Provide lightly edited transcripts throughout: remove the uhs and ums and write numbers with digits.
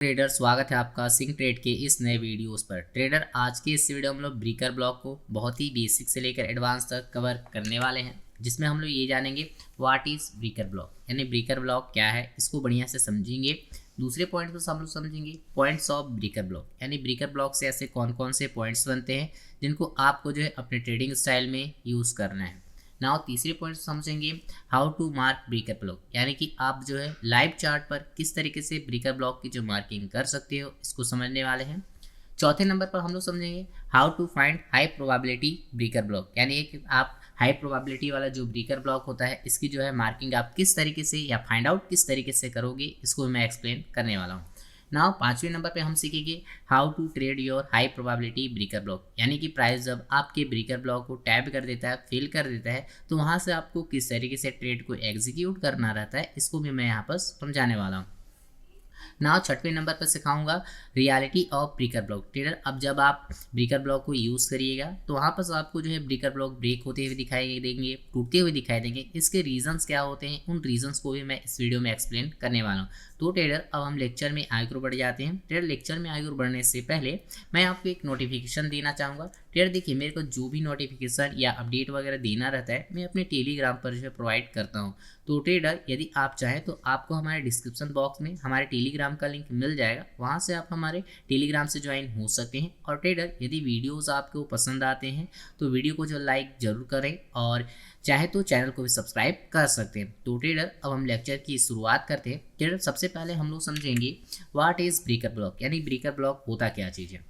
Trader, स्वागत है आपका सिंह ट्रेड के इस नए वीडियोस पर। ट्रेडर, आज के इस वीडियो में हम लोग ब्रीकर ब्लॉक को बहुत ही बेसिक से लेकर एडवांस तक कवर करने वाले हैं, जिसमें हम लोग ये जानेंगे व्हाट इज़ ब्रीकर ब्लॉक, यानी ब्रीकर ब्लॉक क्या है, इसको बढ़िया से समझेंगे। दूसरे पॉइंट को हम लोग समझेंगे पॉइंट्स ऑफ ब्रीकर ब्लॉक, यानी ब्रीकर ब्लॉक से ऐसे कौन कौन से पॉइंट्स बनते हैं जिनको आपको जो है अपने ट्रेडिंग स्टाइल में यूज़ करना है। नाउ तीसरे पॉइंट समझेंगे how to mark breaker block, यानी कि आप जो है लाइव चार्ट पर किस तरीके से ब्रेकर ब्लॉक की जो मार्किंग कर सकते हो, इसको समझने वाले हैं। चौथे नंबर पर हम लोग समझेंगे how to find high probability breaker block, यानी कि आप हाई प्रोबेबिलिटी वाला जो ब्रेकर ब्लॉक होता है इसकी जो है मार्किंग आप किस तरीके से या फाइंड आउट किस तरीके से करोगे, इसको मैं एक्सप्लेन करने वाला हूँ। नाउ पांचवें नंबर पे हम सीखेंगे how to trade your high probability breaker block, यानी कि प्राइस जब आपके ब्रेकर ब्लॉक को टैप कर देता है, फेल कर देता है, तो वहाँ से आपको किस तरीके से ट्रेड को एग्जीक्यूट करना रहता है, इसको भी मैं यहाँ पर समझाने वाला हूँ। ना छठवें नंबर पर सिखाऊंगा reality of breaker block. Trader, अब जब आप ब्रेकर ब्लॉक को यूज़ करिएगा तो वहाँ पर आपको जो है ब्रेकर ब्लॉक ब्रेक होते हुए दिखाई देंगे, टूटते हुए दिखाई देंगे। इसके रीजंस क्या होते हैं, उन रीजंस को भी मैं इस वीडियो में एक्सप्लेन करने वाला हूँ। तो ट्रेडर, अब हम लेक्चर में आगे बढ़ जाते हैं। ट्रेडर, लेक्चर में आगे बढ़ने से पहले मैं आपको एक नोटिफिकेशन देना चाहूँगा। ट्रेडर देखिए, मेरे को जो भी नोटिफिकेशन या अपडेट वगैरह देना रहता है मैं अपने टेलीग्राम पर जो है प्रोवाइड करता हूँ। तो ट्रेडर, यदि आप चाहें तो आपको हमारे डिस्क्रिप्शन बॉक्स में हमारे टेलीग्राम का लिंक मिल जाएगा, वहाँ से आप हमारे टेलीग्राम से ज्वाइन हो सकते हैं। और ट्रेडर, यदि वीडियोस आपको पसंद आते हैं तो वीडियो को जो लाइक ज़रूर करें और चाहे तो चैनल को भी सब्सक्राइब कर सकते हैं। तो ट्रेडर, अब हम लेक्चर की शुरुआत करते हैं। ट्रेडर, सबसे पहले हम लोग समझेंगे व्हाट इज़ ब्रेकर ब्लॉक, यानी ब्रेकर ब्लॉक होता क्या चीज़ है।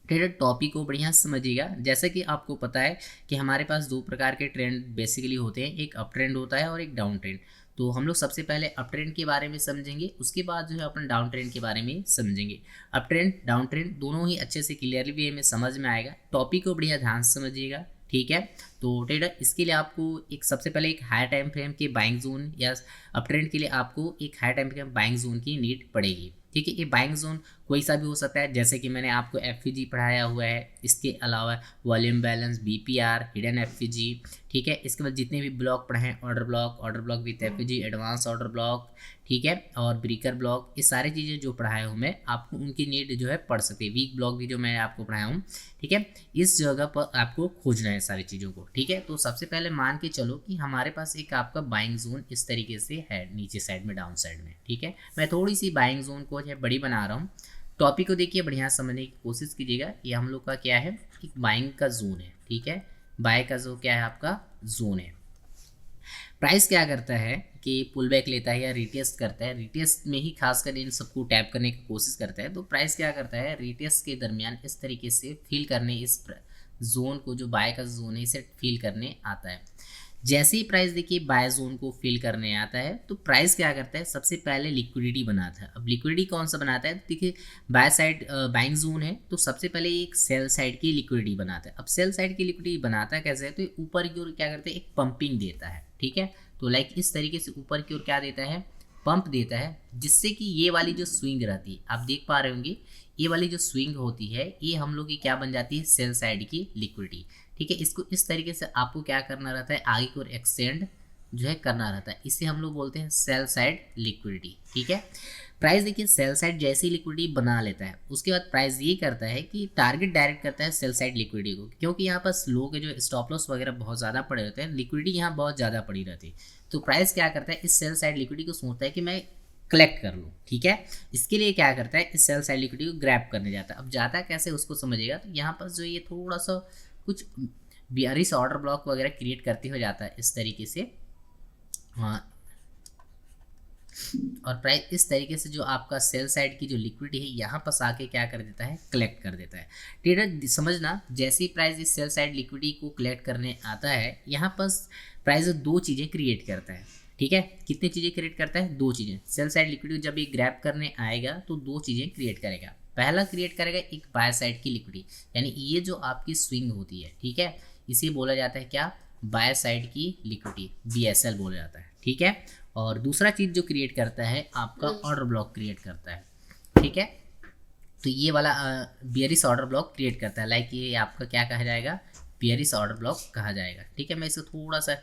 ट्रेडर, टॉपिक को बढ़िया से समझिएगा। जैसे कि आपको पता है कि हमारे पास दो प्रकार के ट्रेंड बेसिकली होते हैं, एक अप ट्रेंड होता है और एक डाउन ट्रेंड। तो हम लोग सबसे पहले अप ट्रेंड के बारे में समझेंगे, उसके बाद जो है अपन डाउन ट्रेंड के बारे में समझेंगे। अप ट्रेंड डाउन ट्रेंड दोनों ही अच्छे से क्लियरली वे में समझ में आएगा। टॉपिक को बढ़िया ध्यान से समझिएगा, ठीक है। तो ट्रेडर, इसके लिए आपको एक सबसे पहले एक हाई टाइम फ्रेम के बाइंग जोन या अप ट्रेंड के लिए आपको एक high time frame buying zone की नीड पड़ेगी, ठीक है। ये बाइंग जोन कोई सा भी हो सकता है, जैसे कि मैंने आपको एफईजी पढ़ाया हुआ है, इसके अलावा volume balance, BPR, hidden FEG, ठीक है। इसके बाद जितने भी ब्लॉक पढ़े हैं, order block with FEG, advance order block, ठीक है, और ब्रेकर ब्लॉक, ये सारी चीज़ें जो पढ़ाया हूँ मैं आपको, उनकी नीड जो है पढ़ सकती है। वीक ब्लॉक भी जो मैं आपको पढ़ाया हूँ, ठीक है। इस जगह पर आपको खोजना है सारी चीज़ों को, ठीक है। तो सबसे पहले मान के चलो कि हमारे पास एक आपका बाइंग जोन इस तरीके से है, नीचे साइड में, डाउन साइड में, ठीक है। मैं थोड़ी सी बाइंग जोन को जो है बड़ी बना रहा हूँ। टॉपिक को देखिए, बढ़िया समझने की कोशिश कीजिएगा। ये हम लोग का क्या है, एक बाइंग का जोन है, ठीक है। बाय का जो क्या है आपका जोन है। प्राइस क्या करता है कि पुल बैक लेता है या रिटेस्ट करता है, रिटेस्ट में ही खासकर इन सबको टैप करने की कोशिश करता है। तो प्राइस क्या करता है, रिटेस्ट के दरमियान इस तरीके से फील करने, इस जोन को जो बाय का जोन है इसे फील करने आता है। जैसे ही प्राइस देखिए बाय जोन को फिल करने आता है तो प्राइस क्या करता है, सबसे पहले लिक्विडिटी बनाता है। अब लिक्विडिटी कौन सा बनाता है, देखिए बाय साइड बाइंग जोन है तो सबसे पहले एक सेल साइड की लिक्विडिटी बनाता है। अब सेल साइड की लिक्विडिटी बनाता है कैसे है, तो ऊपर की ओर क्या करता है, एक पंपिंग देता है, ठीक है। तो लाइक इस तरीके से ऊपर की ओर क्या देता है, पंप देता है, जिससे कि ये वाली जो स्विंग रहती है, आप देख पा रहे होंगे, ये वाली जो स्विंग होती है ये हम लोग की क्या बन जाती है, सेल साइड की लिक्विडिटी, ठीक है। इसको इस तरीके से आपको क्या करना रहता है, आगे की ओर एक्सटेंड जो है करना रहता है, इसे हम लोग बोलते हैं सेल साइड लिक्विडिटी, ठीक है। प्राइस देखिए सेल साइड जैसी लिक्विडिटी बना लेता है, उसके बाद प्राइस ये करता है कि टारगेट डायरेक्ट करता है सेल साइड लिक्विडिटी को, क्योंकि यहाँ पर स्लो के जो स्टॉप लॉस वगैरह बहुत ज़्यादा पड़े रहते हैं, लिक्विडिटी यहाँ बहुत ज़्यादा पड़ी रहती है। तो प्राइस क्या करता है, इस सेल साइड लिक्विडिटी को सोचता है कि मैं कलेक्ट कर लूँ, ठीक है। इसके लिए क्या करता है, इस सेल साइड लिक्विडिटी को ग्रैब करने जाता है। अब जाता है कैसे उसको समझिएगा। तो यहाँ पर जो ये थोड़ा सा कुछ बियरिश ऑर्डर ब्लॉक वगैरह क्रिएट करते हो जाता है इस तरीके से, हाँ। और प्राइस इस तरीके से जो आपका सेल साइड की जो लिक्विडिटी है यहाँ पर आके क्या कर देता है, कलेक्ट कर देता है। ट्रेडर समझना, जैसे ही प्राइस इस सेल साइड लिक्विडिटी को कलेक्ट करने आता है, यहाँ पर प्राइस दो चीज़ें क्रिएट करता है, ठीक है। कितनी चीज़ें क्रिएट करता है, दो चीज़ें। सेल साइड लिक्विडिटी जब ये ग्रैब करने आएगा तो दो चीज़ें क्रिएट करेगा। पहला क्रिएट करेगा एक बाय साइड की लिक्विडिटी, यानी ये जो आपकी स्विंग होती है, ठीक है, इसे बोला जाता है क्या, बाय साइड की लिक्विडिटी, बीएसएल बोला जाता है, ठीक है। और दूसरा चीज़ जो क्रिएट करता है आपका ऑर्डर ब्लॉक क्रिएट करता है, ठीक है। तो ये वाला बियरिश ऑर्डर ब्लॉक क्रिएट करता है, लाइक ये आपका क्या कहा जाएगा, बियरिश ऑर्डर ब्लॉक कहा जाएगा, ठीक है। मैं इसको थोड़ा सा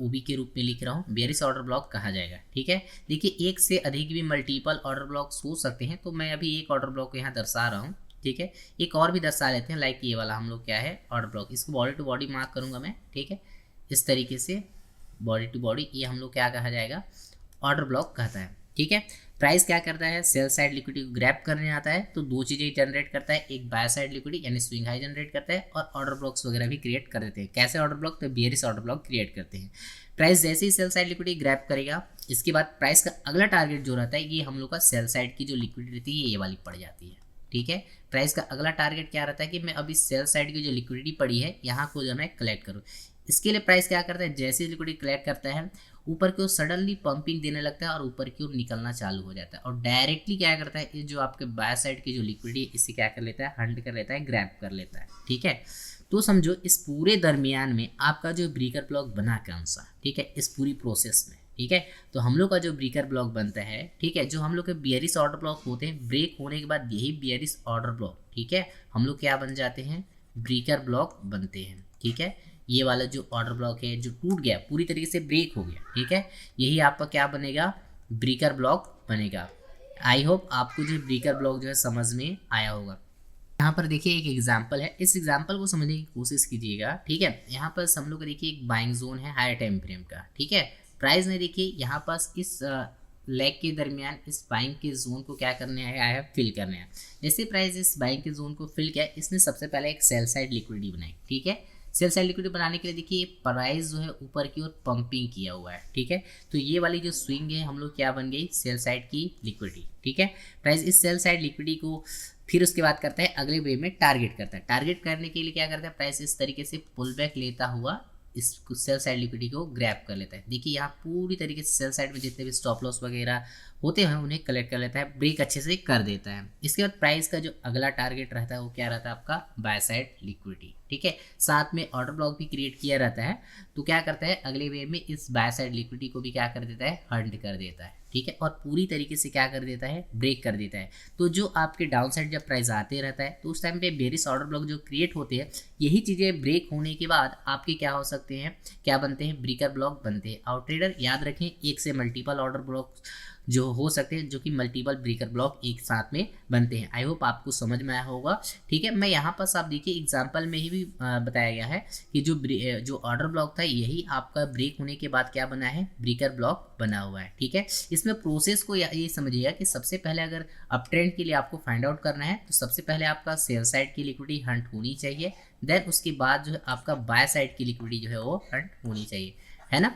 ओबी के रूप में लिख रहा हूँ, बेयरिश ऑर्डर ब्लॉक कहा जाएगा। ठीक है, देखिए एक से अधिक भी मल्टीपल ऑर्डर ब्लॉक्स हो सकते हैं, तो मैं अभी एक ऑर्डर ब्लॉक यहाँ दर्शा रहा हूँ। ठीक है, एक और भी दर्शा लेते हैं, लाइक ये वाला हम लोग क्या है ऑर्डर ब्लॉक, इसको बॉडी टू बॉडी मार्क करूँगा मैं। ठीक है, इस तरीके से बॉडी टू बॉडी, ये हम लोग क्या कहा जाएगा ऑर्डर ब्लॉक कहता है। ठीक है, प्राइस क्या करता है, सेल साइड लिक्विडिटी को ग्रैब करने आता है, तो दो चीज़ें जनरेट करता है, एक बाय साइड लिक्विडिटी यानी स्विंग हाई जनरेट करता है, और ऑर्डर ब्लॉक्स वगैरह भी क्रिएट कर देते हैं। कैसे ऑर्डर ब्लॉक, तो बेयरिश ऑर्डर ब्लॉक क्रिएट करते हैं। प्राइस जैसे ही सेल साइड लिक्विडिटी ग्रैब करेगा, इसके बाद प्राइस का अगला टारगेट जो रहता है, ये हम लोग का सेल साइड की जो लिक्विडिटी रहती है ये वाली पड़ जाती है। ठीक है, प्राइस का अगला टारगेट क्या रहता है कि मैं अभी सेल साइड की जो लिक्विडिटी पड़ी है यहाँ को जो मैं कलेक्ट करूँ। इसके लिए प्राइस क्या करता है, जैसे लिक्विडिटी कलेक्ट करता है ऊपर की ओर सडनली पंपिंग देने लगता है और ऊपर की ओर निकलना चालू हो जाता है, और डायरेक्टली क्या करता है, ये जो आपके बाय साइड की जो लिक्विडिटी है इसे क्या कर लेता है, हंट कर लेता है, ग्रैब कर लेता है। ठीक है, तो समझो इस पूरे दरमियान में आपका जो ब्रेकर ब्लॉक बना कौन सा। ठीक है, इस पूरी प्रोसेस में। ठीक है, तो हम लोग का जो ब्रेकर ब्लॉक बनता है, ठीक है, जो हम लोग के बेयरिश ऑर्डर ब्लॉक होते हैं, ब्रेक होने के बाद यही बेयरिश ऑर्डर ब्लॉक, ठीक है, हम लोग क्या बन जाते हैं, ब्रेकर ब्लॉक बनते हैं। ठीक है, ये वाला जो ऑर्डर ब्लॉक है जो टूट गया, पूरी तरीके से ब्रेक हो गया, ठीक है, यही आपका क्या बनेगा, ब्रेकर ब्लॉक बनेगा। आई होप आपको जो ब्रेकर ब्लॉक जो है समझ में आया होगा। यहाँ पर देखिए एक एग्जांपल है, इस एग्जांपल को समझने की कोशिश कीजिएगा। ठीक है, यहाँ पर हम लोग देखिए एक बाइंग जोन है हायर टाइम फ्रेम का। ठीक है, प्राइस ने देखिए यहाँ पास इस लेग के दरमियान इस बाइंग के जोन को क्या करने आया है, फिल करने आया। जैसे प्राइस इस बाइंग के जोन को फिल किया, इसने सबसे पहले एक सेल साइड लिक्विडिटी बनाई। ठीक है, सेल साइड लिक्विडिटी बनाने के लिए देखिए प्राइस जो है ऊपर की ओर पंपिंग किया हुआ है। ठीक है, तो ये वाली जो स्विंग है हम लोग क्या बन गई, सेल साइड की लिक्विडिटी। ठीक है, प्राइस इस सेल साइड लिक्विडिटी को फिर उसके बाद करता है अगले वे में टारगेट करता है। टारगेट करने के लिए क्या करता है, प्राइस इस तरीके से पुल बैक लेता हुआ इस सेल साइड लिक्विडिटी को ग्रैब कर लेता है। देखिए यहाँ पूरी तरीके से सेल साइड में जितने भी स्टॉप लॉस वगैरह होते हैं उन्हें कलेक्ट कर लेता है, ब्रेक अच्छे से कर देता है। इसके बाद प्राइस का जो अगला टारगेट रहता है वो क्या रहता है, आपका बाय साइड लिक्विडिटी। ठीक है, साथ में ऑर्डर ब्लॉक भी क्रिएट किया रहता है, तो क्या करता है अगले वे में इस बाय साइड लिक्विडिटी को भी क्या कर देता है, हंट कर देता है। ठीक है, और पूरी तरीके से क्या कर देता है, ब्रेक कर देता है। तो जो आपके डाउन साइड जब प्राइस आते रहता है तो उस टाइम पे बेयरिश ऑर्डर ब्लॉक जो क्रिएट होते हैं, यही चीज़ें ब्रेक होने के बाद आपके क्या हो सकते हैं, क्या बनते हैं, ब्रेकर ब्लॉक बनते हैं। और ट्रेडर याद रखें, एक से मल्टीपल ऑर्डर ब्लॉक जो हो सकते हैं, जो कि मल्टीपल ब्रेकर ब्लॉक एक साथ में बनते हैं। आई होप आपको समझ में आया होगा। ठीक है, मैं यहाँ पर आप देखिए एग्जांपल में ही भी बताया गया है कि जो ऑर्डर ब्लॉक था यही आपका ब्रेक होने के बाद क्या बना है, ब्रेकर ब्लॉक बना हुआ है। ठीक है, इसमें प्रोसेस को ये समझिएगा कि सबसे पहले अगर अप ट्रेंड के लिए आपको फाइंड आउट करना है तो सबसे पहले आपका सेल साइड की लिक्विडिटी हंट होनी चाहिए, देन उसके बाद जो है आपका बाय साइड की लिक्विडिटी जो है वो हंट होनी चाहिए, है ना।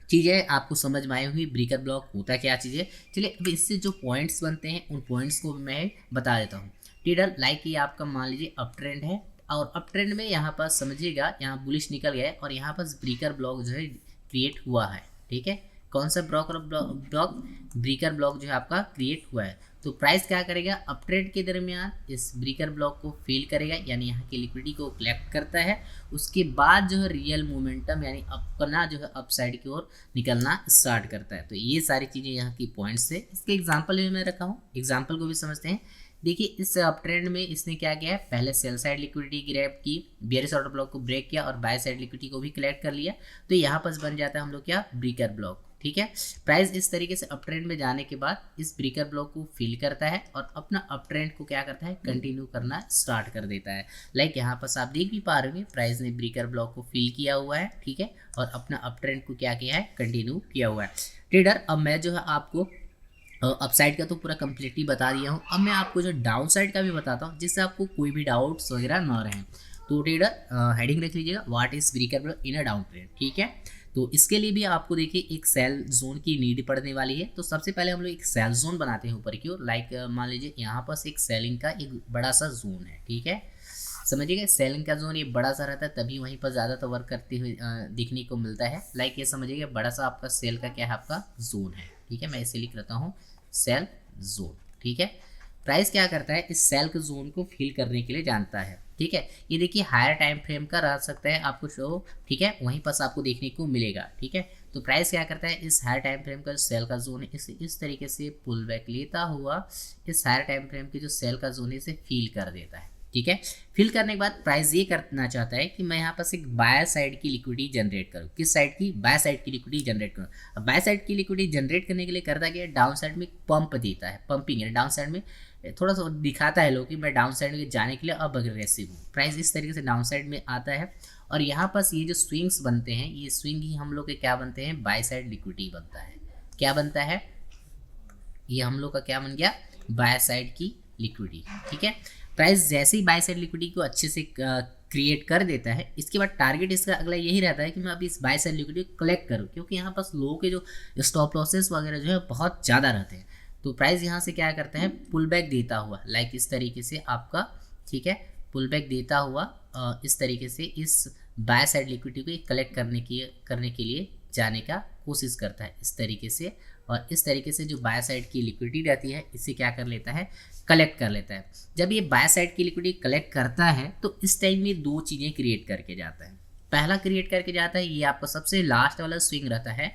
चीज़ें आपको समझ में आई हुई, ब्रेकर ब्लॉक होता क्या चीज़ें। चलिए अब इससे जो पॉइंट्स बनते हैं उन पॉइंट्स को मैं बता देता हूँ। ट्रेडर लाइक ये आपका मान लीजिए अप ट्रेंड है, और अप ट्रेंड में यहाँ पर समझिएगा यहाँ बुलिश निकल गया है और यहाँ पर ब्रेकर ब्लॉक जो है क्रिएट हुआ है। ठीक है, कौन सा ब्लॉक ब्रेकर ब्लॉक जो है आपका क्रिएट हुआ है, तो प्राइस क्या करेगा, अप ट्रेंड के दरमियान इस ब्रेकर ब्लॉक को फिल करेगा, यानी यहाँ की लिक्विडिटी को कलेक्ट करता है। उसके बाद जो है रियल मोमेंटम यानी अपना जो है अप साइड की ओर निकलना स्टार्ट करता है। तो ये सारी चीज़ें यहाँ की पॉइंट्स है। इसके एग्जाम्पल भी मैं रखा हूँ, एग्जाम्पल को भी समझते हैं। देखिए इस अप ट्रेंड में इसने क्या किया है, पहले सेल साइड लिक्विडिटी ग्रैब की, बेयरिश ऑर्डर ब्लॉक को ब्रेक किया और बाय साइड लिक्विडिटी को भी कलेक्ट कर लिया, तो यहाँ पर बन जाता है हम लोग क्या, ब्रेकर ब्लॉक। ठीक है, प्राइस इस तरीके से अप ट्रेंड में जाने के बाद इस ब्रेकर ब्लॉक को फिल करता है और अपना अप ट्रेंड को क्या करता है, कंटिन्यू करना स्टार्ट कर देता है। लाइक यहाँ पर आप देख भी पा रहे होंगे, प्राइस ने ब्रेकर ब्लॉक को फिल किया हुआ है। ठीक है, और अपना अप ट्रेंड को क्या किया है, कंटिन्यू किया हुआ है। ट्रेडर अब मैं जो है आपको अपसाइड का तो पूरा कम्प्लीटली बता दिया हूँ, अब मैं आपको जो डाउन साइड का भी बताता हूँ जिससे आपको कोई भी डाउट्स वगैरह ना रहें। तो ट्रेडर हेडिंग रख लीजिएगा, what is breaker block in a down trend. ठीक है, तो इसके लिए भी आपको देखिए एक सेल जोन की नीड पड़ने वाली है। तो सबसे पहले हम लोग एक सेल जोन बनाते हैं ऊपर की ओर, लाइक मान लीजिए यहाँ पर एक सेलिंग का एक बड़ा सा जोन है। ठीक है, समझिएगा सेलिंग का जोन ये बड़ा सा रहता है, तभी वहीं पर ज़्यादा तो वर्क करते हुए दिखने को मिलता है। लाइक ये समझिएगा बड़ा सा आपका सेल का क्या है, आपका जोन है। ठीक है, मैं इसे लिख रहता हूँ सेल जोन। ठीक है, प्राइस क्या करता है, इस सेल के जोन को फिल करने के लिए जानता है। ठीक है, ये देखिए हायर टाइम फ्रेम का रह सकता है आपको शो। ठीक है, वहीं पर आपको देखने को मिलेगा। ठीक है, तो प्राइस क्या करता है, इस हायर टाइम फ्रेम का सेल का जोन है इसे इस तरीके से पुल बैक लेता हुआ इस हायर टाइम फ्रेम के जो सेल का जोन है इसे फील कर देता है। ठीक है। फिल करने के बाद प्राइस ये करना चाहता है कि मैं यहाँ पर एक बायर साइड की लिक्विडिटी जनरेट करूँ। किस साइड की? बायर साइड की लिक्विडिटी जनरेट करूँ। अब बायर साइड की लिक्विडिटी जनरेट करने के लिए करता क्या है, डाउन साइड में पंप देता है, पंपिंग है डाउन साइड में, थोड़ा सा दिखाता है लोग कि मैं डाउन साइड में जाने के लिए अब अग्रेसिव हूँ। प्राइस इस तरीके से डाउन साइड में आता है और यहाँ पर ये जो स्विंग्स बनते हैं, ये स्विंग ही हम लोग के क्या बनते हैं, बाय साइड लिक्विडिटी बनता है। क्या बनता है? ये हम लोग का क्या बन गया, बाय साइड की लिक्विडिटी। ठीक है। प्राइस जैसे ही बाय साइड लिक्विडिटी को अच्छे से क्रिएट कर देता है, इसके बाद टारगेट इसका अगला यही रहता है कि मैं अभी इस बाय साइड लिक्विडिटी को कलेक्ट करूँ, क्योंकि यहाँ पास लोगों के जो स्टॉप लॉसेस वगैरह जो है बहुत ज़्यादा रहते हैं। तो प्राइस यहाँ से क्या करता है, पुल बैक देता हुआ, लाइक इस तरीके से आपका, ठीक है, पुल बैक देता हुआ इस तरीके से इस बाय साइड लिक्विडिटी को कलेक्ट करने के लिए जाने का कोशिश करता है इस तरीके से। और इस तरीके से जो बाय साइड की लिक्विडिटी रहती है, इसे क्या कर लेता है, कलेक्ट कर लेता है। जब ये बाय साइड की लिक्विडिटी कलेक्ट करता है तो इस टाइम में दो चीज़ें क्रिएट करके जाता है। पहला क्रिएट करके जाता है, ये आपका सबसे लास्ट वाला स्विंग रहता है,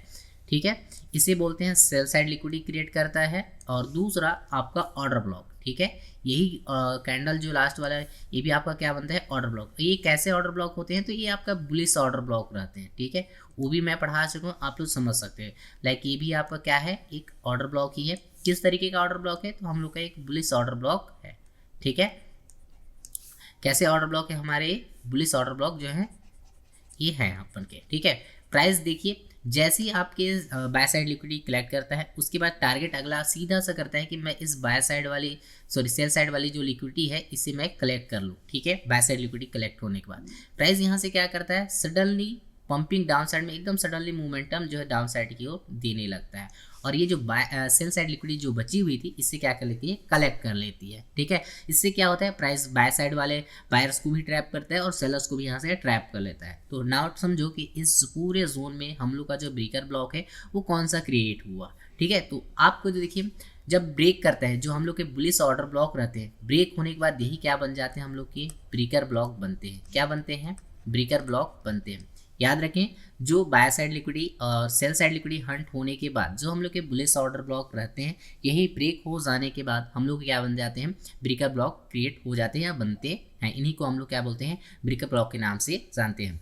ठीक है, इसे बोलते हैं सेल साइड लिक्विडिटी क्रिएट करता है। और दूसरा आपका ऑर्डर ब्लॉक, ठीक है, यही कैंडल जो लास्ट वाला है, ये भी आपका क्या बनता है, ऑर्डर ब्लॉक। ये कैसे ऑर्डर ब्लॉक होते हैं, तो ये आपका बुलिश ऑर्डर ब्लॉक रहते हैं, ठीक है, वो भी मैं पढ़ा चुका हूँ, आप लोग समझ सकते हैं। लाइक ये भी आपका क्या है, एक ऑर्डर ब्लॉक ही है। किस तरीके का ऑर्डर ब्लॉक है, तो हम लोग का एक बुलिश ऑर्डर ब्लॉक है, ठीक है। कैसे ऑर्डर ब्लॉक है हमारे, बुलिश ऑर्डर ब्लॉक जो है ये है अपन के, ठीक है। प्राइस देखिए, जैसे ही आपके बाय साइड लिक्विडिटी कलेक्ट करता है, उसके बाद टारगेट अगला सीधा सा करता है कि मैं इस बाय साइड वाली सेल साइड वाली जो लिक्विडिटी है, इसे मैं कलेक्ट कर लूँ, ठीक है। बाय साइड लिक्विडिटी कलेक्ट होने के बाद प्राइस यहाँ से क्या करता है, सडनली पंपिंग डाउन साइड में एकदम सडनली मोमेंटम जो है डाउन साइड की ओर देने लगता है। और ये जो सेल साइड लिक्विडिटी जो बची हुई थी, इससे क्या कर लेती है, कलेक्ट कर लेती है, ठीक है। इससे क्या होता है, प्राइस बाय साइड वाले बायर्स को भी ट्रैप करता है और सेलर्स को भी यहाँ से ट्रैप कर लेता है। तो नाउ समझो कि इस पूरे जोन में हम लोग का जो ब्रेकर ब्लॉक है वो कौन सा क्रिएट हुआ, ठीक है। तो आपको जो देखिए, जब ब्रेक करता है, जो हम लोग के बुलिश ऑर्डर ब्लॉक रहते हैं, ब्रेक होने के बाद यही क्या बन जाते हैं, हम लोग के ब्रेकर ब्लॉक बनते हैं। क्या बनते हैं, ब्रेकर ब्लॉक बनते हैं। याद रखें, जो बाय साइड लिक्विडिटी और सेल साइड लिक्विडिटी हंट होने के बाद जो हम लोग के बुलिश ऑर्डर ब्लॉक रहते हैं, यही ब्रेक हो जाने के बाद हम लोग क्या बन जाते हैं, ब्रेकर ब्लॉक क्रिएट हो जाते हैं या बनते हैं। इन्हीं को हम लोग क्या बोलते हैं, ब्रेकर ब्लॉक के नाम से जानते हैं।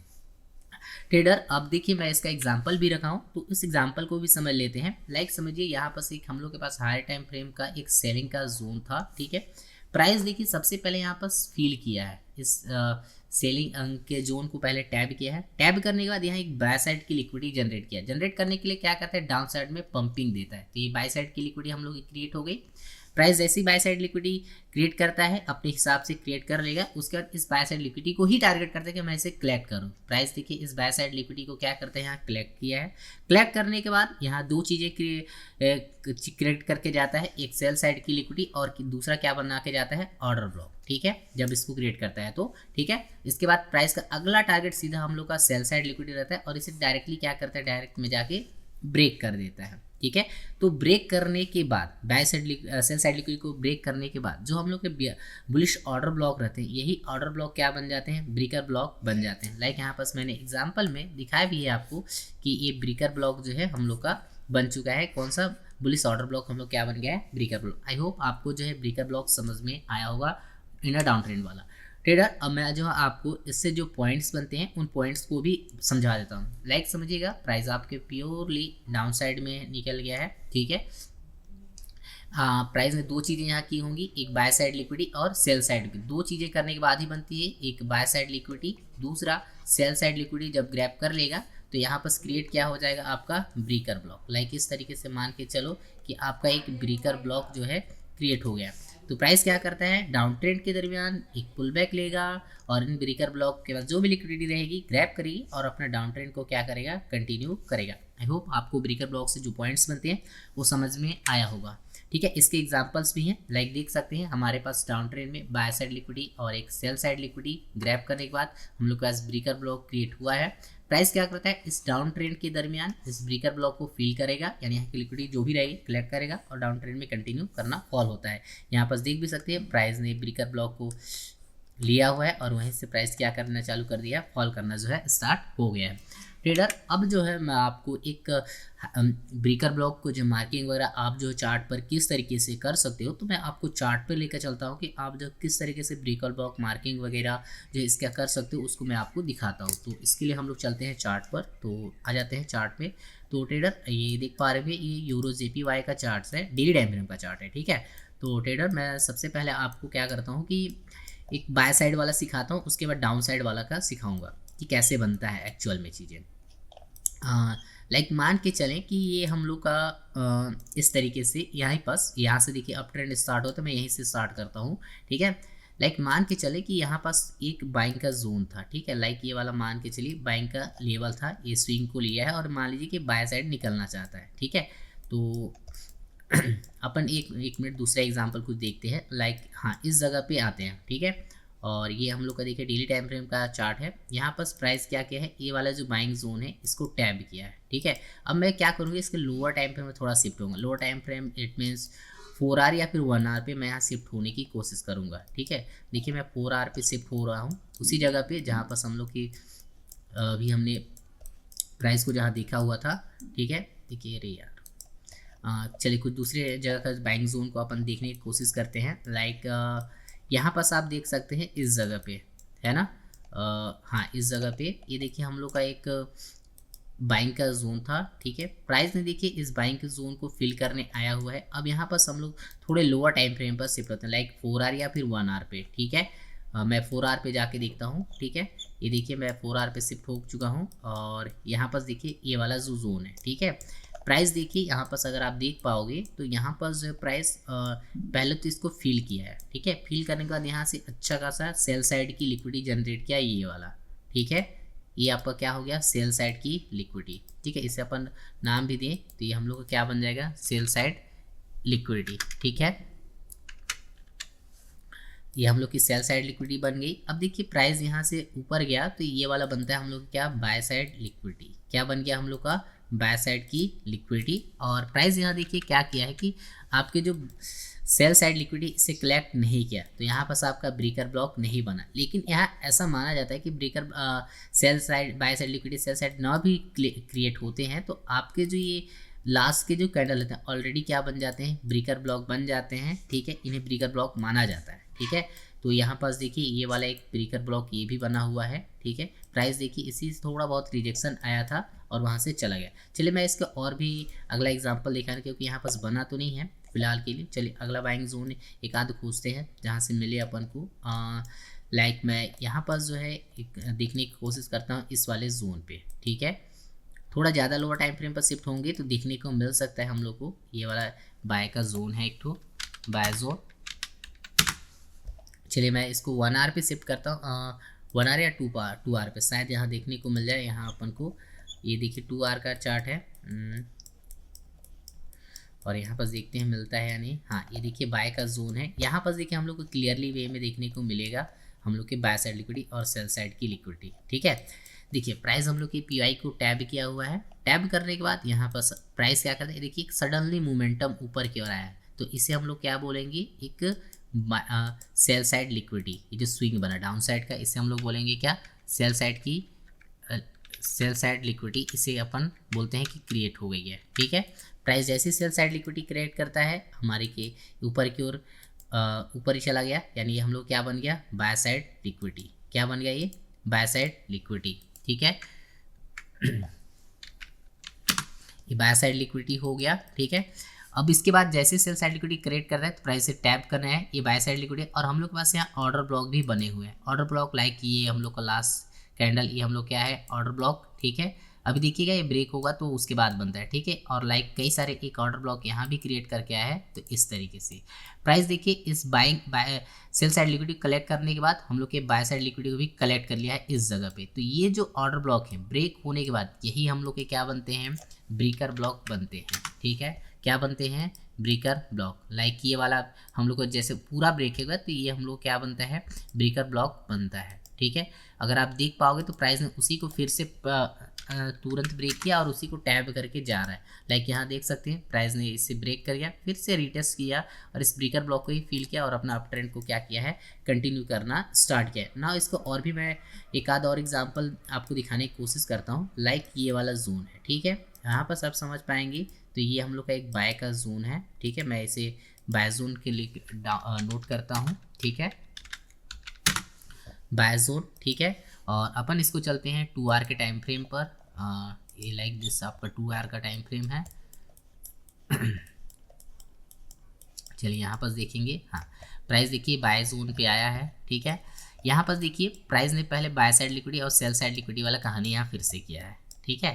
ट्रेडर, अब देखिए मैं इसका एग्जांपल भी रखा हूँ, तो इस एग्जांपल को भी समझ लेते हैं। लाइक समझिए, यहाँ पर एक हम लोग के पास हायर टाइम फ्रेम का एक सेलिंग का जोन था, ठीक है। प्राइस देखिए, सबसे पहले यहाँ पर फील किया है, इस सेलिंग अंक के जोन को पहले टैब किया है। टैब करने के बाद यहाँ एक बाय साइड की लिक्विडिटी जनरेट किया। जनरेट करने के लिए क्या करता है, डाउन साइड में पंपिंग देता है। तो ये बाय साइड की लिक्विडिटी हम लोग की क्रिएट हो गई। प्राइस जैसी बाय साइड लिक्विडिटी क्रिएट करता है, अपने हिसाब से क्रिएट कर लेगा। उसके बाद इस बाय साइड लिक्विडिटी को ही टारगेट करता है कि मैं इसे कलेक्ट करूं। प्राइस देखिए, इस बाय साइड लिक्विडिटी को क्या करते हैं, यहाँ कलेक्ट किया है। कलेक्ट करने के बाद यहाँ दो चीज़ें क्रिएट करके जाता है, एक सेल साइड की लिक्विडिटी और दूसरा क्या बना के जाता है, ऑर्डर ब्लॉक, ठीक है। जब इसको क्रिएट करता है तो ठीक है। इसके बाद प्राइस का अगला टारगेट सीधा हम लोग का सेल साइड लिक्विडिटी रहता है और इसे डायरेक्टली क्या करता है, डायरेक्ट में जाके ब्रेक कर देता है, ठीक है। तो ब्रेक करने के बाद by side cell side liquidity को ब्रेक करने के बाद जो हम लोग के बुलिश ऑर्डर ब्लॉक रहते हैं, यही ऑर्डर ब्लॉक क्या बन जाते हैं, ब्रेकर ब्लॉक बन जाते हैं। लाइक यहाँ पास मैंने एग्जांपल में दिखाया भी है आपको कि ये ब्रेकर ब्लॉक जो है हम लोग का बन चुका है। कौन सा, बुलिश ऑर्डर ब्लॉक हम लोग क्या बन गया है, ब्रेकर ब्लॉक। आई होप आपको जो है ब्रेकर ब्लॉक समझ में आया होगा, इनर डाउन ट्रेंड वाला। ट्रेडर, अब मैं जो आपको इससे जो पॉइंट्स बनते हैं उन पॉइंट्स को भी समझा देता हूँ। लाइक समझिएगा, प्राइस आपके प्योरली डाउन साइड में निकल गया है, ठीक है। प्राइस में दो चीज़ें यहाँ की होंगी, एक बाय साइड लिक्विडिटी और सेल साइड की। दो चीज़ें करने के बाद ही बनती है, एक बाय साइड लिक्विडिटी, दूसरा सेल साइड लिक्विडिटी जब ग्रैब कर लेगा तो यहाँ पर क्रिएट क्या हो जाएगा, आपका ब्रेकर ब्लॉक। लाइक इस तरीके से मान के चलो कि आपका एक ब्रेकर ब्लॉक जो है क्रिएट हो गया। तो प्राइस क्या करता है, डाउन ट्रेंड के दरमियान एक पुल बैक लेगा और इन ब्रेकर ब्लॉक के बाद जो भी लिक्विडिटी रहेगी ग्रैब करेगी और अपना डाउन ट्रेंड को क्या करेगा, कंटिन्यू करेगा। आई होप आपको ब्रेकर ब्लॉक से जो पॉइंट्स बनते हैं वो समझ में आया होगा, ठीक है। इसके एग्जांपल्स भी हैं, लाइक देख सकते हैं हमारे पास डाउन ट्रेंड में बाय साइड लिक्विडिटी और एक सेल साइड लिक्विडिटी ग्रैब करने के बाद हम लोग के पास ब्रेकर ब्लॉक क्रिएट हुआ है। प्राइस क्या करता है, इस डाउन ट्रेंड के दरमियान इस ब्रेकर ब्लॉक को फिल करेगा, यानी यहाँ की लिक्विडिटी जो भी रहेगी कलेक्ट करेगा और डाउन ट्रेंड में कंटिन्यू करना फॉल होता है। यहाँ पर देख भी सकते हैं प्राइस ने ब्रेकर ब्लॉक को लिया हुआ है और वहीं से प्राइस क्या करना चालू कर दिया, फॉल करना जो है स्टार्ट हो गया है। ट्रेडर अब जो है मैं आपको एक ब्रेकर ब्लॉक को जो मार्किंग वगैरह आप जो चार्ट पर किस तरीके से कर सकते हो, तो मैं आपको चार्ट पर लेकर चलता हूँ कि आप जो किस तरीके से ब्रेकर ब्लॉक मार्किंग वगैरह जो इसका कर सकते हो उसको मैं आपको दिखाता हूँ। तो इसके लिए हम लोग चलते हैं चार्ट पर, तो आ जाते हैं चार्ट पे। तो ट्रेडर ये देख पा रहे हैं, ये यूरो JPY का चार्ट है, डेली टाइम फ्रेम का चार्ट है, ठीक है। तो ट्रेडर मैं सबसे पहले आपको क्या करता हूँ कि एक बाय साइड वाला सिखाता हूँ, उसके बाद डाउन साइड वाला का सिखाऊंगा कि कैसे बनता है एक्चुअल में चीज़ें। लाइक मान के चलें कि ये हम लोग का इस तरीके से यहाँ से देखिए अप ट्रेंड स्टार्ट हो, तो मैं यहीं से स्टार्ट करता हूँ, ठीक है। लाइक मान के चले कि यहाँ पास एक बाइंग का जोन था, ठीक है। लाइक ये वाला मान के चलिए बाइंग का लेवल था, ये स्विंग को लिया है और मान लीजिए कि बाय साइड निकलना चाहता है, ठीक है। तो अपन एक मिनट दूसरा एग्जांपल कुछ देखते हैं। लाइक हाँ, इस जगह पे आते हैं, ठीक है। और ये हम लोग का देखिए डेली टाइम फ्रेम का चार्ट है। यहाँ पर प्राइस क्या किया है, ये वाला जो बाइंग जोन है इसको टैब किया है, ठीक है। अब मैं क्या करूँगी, इसके लोअर टाइम फ्रेम में थोड़ा शिफ्ट होगा। Lower time frame it means 4 hour या फिर 1 आवर पे मैं यहाँ शिफ्ट होने की कोशिश करूँगा, ठीक है। देखिए मैं 4 आवर पे शिफ्ट हो रहा हूँ, उसी जगह पे जहाँ पर हम लोग की अभी हमने प्राइस को जहाँ देखा हुआ था, ठीक है। देखिए अरे यार, चलिए कुछ दूसरे जगह का बाइंग जोन को अपन देखने की कोशिश करते हैं। लाइक यहाँ पास आप देख सकते हैं इस जगह पे, है ना। हाँ, इस जगह पे ये देखिए हम लोग का एक बाइंग का जोन था, ठीक है। प्राइस ने देखिए इस बाइंग के जोन को फिल करने आया हुआ है। अब यहाँ पर हम लोग थोड़े लोअर टाइम फ्रेम पर शिफ्ट होते हैं, लाइक 4 आवर या फिर 1 आवर पे, ठीक है। मैं 4 आवर पे जाके देखता हूँ, ठीक है। ये देखिए मैं 4 आवर पे शिफ्ट हो चुका हूँ और यहाँ पर देखिए ये वाला जो जोन है, ठीक है। प्राइस देखिए यहाँ पर अगर आप देख पाओगे तो यहाँ पर जो प्राइस पहले तो इसको फिल किया है, ठीक है। फिल करने के बाद यहाँ से अच्छा खासा सेल साइड की लिक्विडिटी जनरेट किया, ये वाला, ठीक है। ये आपका क्या हो गया, सेल साइड की लिक्विडिटी, ठीक है। इसे अपन नाम भी दें तो ये हम लोग का क्या बन जाएगा, सेल साइड लिक्विडिटी, ठीक है। ये हम लोग की सेल साइड लिक्विडिटी बन गई। अब देखिए प्राइस यहाँ से ऊपर गया तो ये वाला बनता है हम लोग क्या, बाय साइड लिक्विडिटी। क्या बन गया हम लोग का, बाय साइड की लिक्विडिटी। और प्राइस यहाँ देखिए क्या किया है कि आपके जो सेल साइड लिक्विडिटी इसे कलेक्ट नहीं किया, तो यहाँ पर आपका ब्रेकर ब्लॉक नहीं बना। लेकिन यहाँ ऐसा माना जाता है कि breaker sell side by side liquidity sell side ना भी क्रिएट होते हैं तो आपके जो ये लास्ट के जो कैंडल होते हैं ऑलरेडी क्या बन जाते हैं, ब्रेकर ब्लॉक बन जाते हैं, ठीक है। इन्हें ब्रेकर ब्लॉक माना जाता है, ठीक है। तो यहाँ पास देखिए ये वाला एक ब्रेकर ब्लॉक ये भी बना हुआ है, ठीक है। प्राइस देखिए इसी से थोड़ा बहुत रिजेक्शन आया था और वहाँ से चला गया। चलिए मैं इसका और भी अगला एग्जांपल दिखाने, क्योंकि यहाँ पास बना तो नहीं है फिलहाल के लिए। चलिए अगला बाइंग जोन एक आध खोजते हैं जहाँ से मिले अपन को। लाइक मैं यहाँ पास जो है एक देखने की कोशिश करता हूँ इस वाले जोन पे, ठीक है। थोड़ा ज़्यादा लोअर टाइम फ्रेम पर शिफ्ट होंगे तो देखने को मिल सकता है हम लोग को ये वाला बाय का जोन है, एक ठो बाय जोन। चलिए मैं इसको 1 आवर पे शिफ्ट करता हूँ, 1 आवर या 2 आवर पे शायद यहाँ देखने को मिल जाए। यहाँ अपन को ये देखिए 2 आवर का चार्ट है और यहाँ पर देखते हैं मिलता है या नहीं। हाँ, ये देखिए बाय का जोन है। यहाँ पर देखिए हम लोग को क्लियरली वे में देखने को मिलेगा हम लोग के बाय साइड लिक्विडिटी और सेल साइड की लिक्विडिटी, ठीक है। देखिए प्राइस हम लोग के PI को टैब किया हुआ है। टैब करने के बाद यहाँ पर प्राइस क्या करता है, देखिए सडनली मोमेंटम ऊपर की ओर आया है, तो इसे हम लोग क्या बोलेंगे, एक सेल साइड लिक्विडिटी। ये जो स्विंग बना डाउन साइड का, इसे हम लोग बोलेंगे क्या, सेल साइड की सेल साइड लिक्विडिटी। इसे अपन बोलते हैं कि क्रिएट हो गई है, ठीक है। प्राइस जैसे सेल साइड लिक्विडिटी क्रिएट करता है हमारे के ऊपर की ओर ऊपर ही चला गया, यानी ये हम लोग क्या बन गया, बाय साइड लिक्विडिटी। क्या बन गया, ये बाय साइड लिक्विडिटी, ठीक है। ये बाय साइड लिक्विडिटी हो गया, ठीक है। अब इसके बाद जैसे सेल साइड लिक्विडिटी क्रिएट कर रहा है तो प्राइस से टैप करना है, ये बाय साइड लिक्विडिटी। और हम लोग के पास यहाँ ऑर्डर ब्लॉक भी बने हुए हैं। ऑर्डर ब्लॉक लाइक ये हम लोग का लास्ट कैंडल, ये हम लोग क्या है, ऑर्डर ब्लॉक, ठीक है। अभी देखिएगा ये ब्रेक होगा तो उसके बाद बनता है, ठीक है। और लाइक कई सारे एक ऑर्डर ब्लॉक यहाँ भी क्रिएट करके आया है। तो इस तरीके से प्राइस देखिए इस buy sell side liquidity collect करने के बाद हम लोग के बाय साइड लिक्विडिटी को भी कलेक्ट कर लिया है इस जगह पे। तो ये जो ऑर्डर ब्लॉक है ब्रेक होने के बाद यही हम लोग के क्या बनते हैं, ब्रेकर ब्लॉक बनते हैं, ठीक है। क्या बनते हैं, ब्रेकर ब्लॉक। लाइक ये वाला हम लोग को जैसे पूरा ब्रेक होगा तो ये हम लोग क्या बनता है, ब्रेकर ब्लॉक बनता है, ठीक है। अगर आप देख पाओगे तो प्राइस ने उसी को फिर से तुरंत ब्रेक किया और उसी को टैप करके जा रहा है। लाइक यहाँ देख सकते हैं प्राइस ने इसे ब्रेक कर गया, फिर से रिटेस्ट किया और इस ब्रेकर ब्लॉक को ही फील किया और अपना अप ट्रेंड को क्या किया है, कंटिन्यू करना स्टार्ट किया है ना। इसको और भी मैं एक आध और एग्जाम्पल आपको दिखाने की कोशिश करता हूँ। लाइक ये वाला जोन है, ठीक है, यहाँ पर सब समझ पाएंगे। तो ये हम लोग का एक बाय का जोन है, ठीक है, मैं इसे बाय जोन के लिए नोट करता हूँ, ठीक है, बाय जोन, ठीक है। और अपन इसको चलते हैं 2 आवर के टाइम फ्रेम पर। ये लाइक दिस आपका 2 आवर का टाइम फ्रेम है। चलिए यहाँ पर देखेंगे, हाँ प्राइस देखिए बाय जोन पे आया है, ठीक है। यहाँ पर देखिए प्राइस ने पहले बाय साइड लिक्विडिटी और सेल साइड लिक्विडिटी वाला कहानी यहाँ फिर से किया है, ठीक है।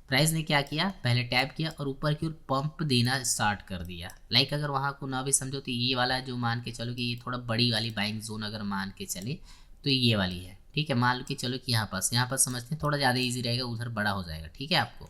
प्राइस ने क्या किया, पहले टैप किया और ऊपर की ओर पंप देना स्टार्ट कर दिया। लाइक अगर वहाँ को ना भी समझो तो ये वाला जो मान के चलो कि ये थोड़ा बड़ी वाली बाइंग जोन अगर मान के चले तो ये वाली है, ठीक है। मान लो कि चलो कि यहाँ पर समझते हैं, थोड़ा ज़्यादा इजी रहेगा, उधर बड़ा हो जाएगा, ठीक है आपको।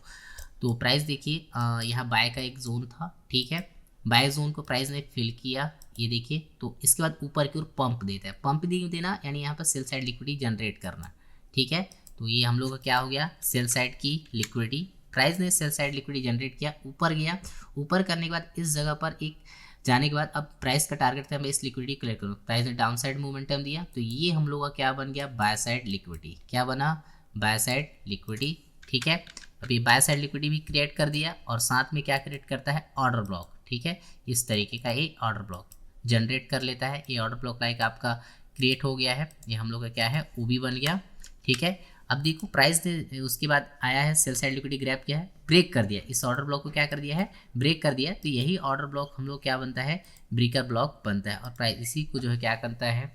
तो प्राइस देखिए यहाँ बाय का एक जोन था, ठीक है, बाय जोन को प्राइस ने फिल किया, ये देखिए। तो इसके बाद ऊपर की ओर पंप देता है, पंप देना यानी यहाँ पर सेल साइड लिक्विडिटी जनरेट करना, ठीक है। तो ये हम लोग का क्या हो गया, सेल साइड की लिक्विडिटी। प्राइस ने सेल साइड लिक्विडिटी जनरेट किया, ऊपर गया, ऊपर करने के बाद इस जगह पर एक जाने के बाद अब प्राइस का टारगेट था मैं इस लिक्विडिटी क्लियर करूँ। प्राइस ने डाउन साइड मोमेंटम दिया, तो ये हम लोग का क्या बन गया, बाय साइड लिक्विडिटी। क्या बना, बाय साइड लिक्विडिटी, ठीक है। अब ये बाय साइड लिक्विडिटी भी क्रिएट कर दिया और साथ में क्या क्रिएट करता है, ऑर्डर ब्लॉक, ठीक है। इस तरीके का ये ऑर्डर ब्लॉक जनरेट कर लेता है। ये ऑर्डर ब्लॉक लाइक आपका क्रिएट हो गया है, ये हम लोग का क्या है, ओबी बन गया, ठीक है। अब देखो प्राइस ने उसके बाद आया है सेल साइड लिक्विडिटी ग्रैब किया है, ब्रेक कर दिया, इस ऑर्डर ब्लॉक को क्या कर दिया है, ब्रेक कर दिया। तो यही ऑर्डर ब्लॉक हम लोग क्या बनता है, ब्रेकर ब्लॉक बनता है और प्राइस इसी को जो है क्या करता है,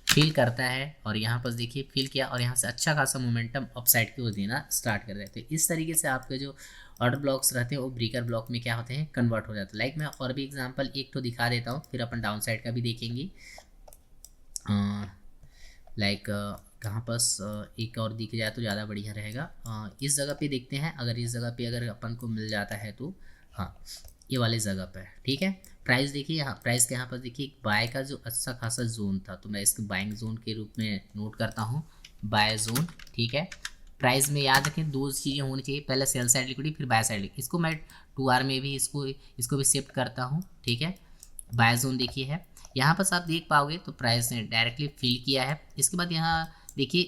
फील करता है। और यहाँ पर देखिए फील किया और यहाँ से अच्छा खासा मोमेंटम अपसाइड की ओर देना स्टार्ट कर देते हैं। इस तरीके से आपके जो ऑर्डर ब्लॉक्स रहते हैं वो ब्रेकर ब्लॉक में क्या होते हैं, कन्वर्ट हो जाते हैं। लाइक मैं और भी एग्जांपल एक तो दिखा देता हूँ, फिर अपन डाउन साइड का भी देखेंगे। लाइक कहाँ पर एक और दिख जाए तो ज़्यादा बढ़िया रहेगा। इस जगह पे देखते हैं, अगर इस जगह पे अगर अपन को मिल जाता है तो हाँ ये वाले जगह पे, ठीक है। प्राइस देखिए यहाँ, प्राइस के यहाँ पर देखिए एक बाय का जो अच्छा खासा जोन था, तो मैं इसको बाइंग जोन के रूप में नोट करता हूँ, बाय जोन, ठीक है। प्राइस में याद रखें दो चीज़ें होनी चाहिए, पहले सेल साइड लिक्विडिटी फिर बाय साइड लिक्विडिटी। इसको मैं 2 आवर में भी इसको भी शिफ्ट करता हूँ, ठीक है। बाय जोन देखिए है, यहाँ पर आप देख पाओगे तो प्राइस ने डायरेक्टली फिल किया है। इसके बाद यहाँ देखिए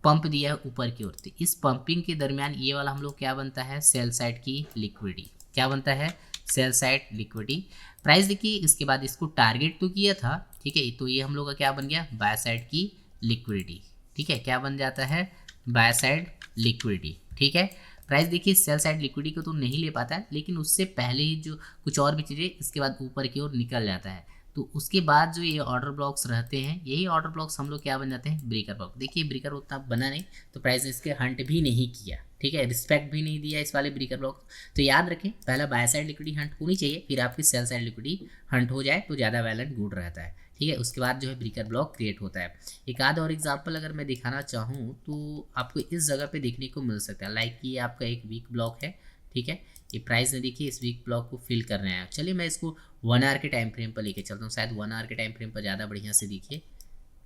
पंप दिया है ऊपर की ओर, तो इस पंपिंग के दरमियान ये वाला हम लोग क्या बनता है, सेल साइड की लिक्विडिटी। क्या बनता है, सेल साइड लिक्विडिटी। प्राइस देखिए इसके बाद इसको टारगेट तो किया था, ठीक है, तो ये हम लोग का क्या बन गया, बाय साइड की लिक्विडिटी, ठीक है। क्या बन जाता है, बाय साइड लिक्विडिटी, ठीक है। प्राइस देखिए सेल साइड लिक्विडिटी को तो नहीं ले पाता है, लेकिन उससे पहले ही जो कुछ और भी चीज़ें इसके बाद ऊपर की ओर निकल जाता है। तो उसके बाद जो ये ऑर्डर ब्लॉक्स रहते हैं, यही ऑर्डर ब्लॉक्स हम लोग क्या बन जाते हैं, ब्रेकर ब्लॉक। देखिए ब्रेकर उतना बना नहीं, तो प्राइस ने इसके हंट भी नहीं किया, ठीक है, रिस्पेक्ट भी नहीं दिया इस वाले ब्रेकर ब्लॉक। तो याद रखें पहला बाय साइड लिक्विडिटी हंट होनी चाहिए, फिर आपकी सेल साइड लिक्विडिटी हंट हो जाए तो ज़्यादा वेल एंड गुड रहता है, ठीक है। उसके बाद जो है ब्रेकर ब्लॉक क्रिएट होता है। एक आध और एग्जांपल अगर मैं दिखाना चाहूँ तो आपको इस जगह पे देखने को मिल सकता है। लाइक ये आपका एक वीक ब्लॉक है, ठीक है। ये प्राइस ने देखिए इस वीक ब्लॉक को फिल कर रहे हैं। चलिए मैं इसको 1 आवर के टाइम फ्रेम पर लेके चलता हूँ, शायद 1 आवर के टाइम फ्रेम पर ज़्यादा बढ़िया से दिखे,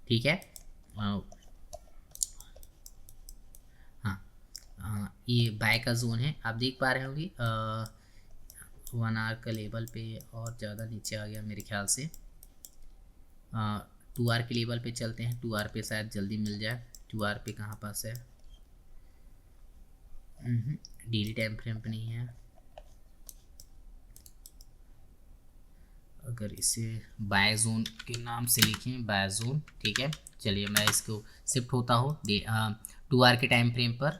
ठीक है। हाँ ये बाय का जोन है, आप देख पा रहे होंगे 1 आवर का लेवल पे और ज़्यादा नीचे आ गया मेरे ख्याल से। 2 आवर के लेवल पे चलते हैं, 2 आवर पे शायद जल्दी मिल जाए। 2 आवर पे कहाँ पास है, डेली टाइम फ्रेम पे नहीं है। अगर इसे बाय जोन के नाम से लिखें, बाय जोन, ठीक है। चलिए मैं इसको शिफ्ट होता हूँ 2 आवर के टाइम फ्रेम पर।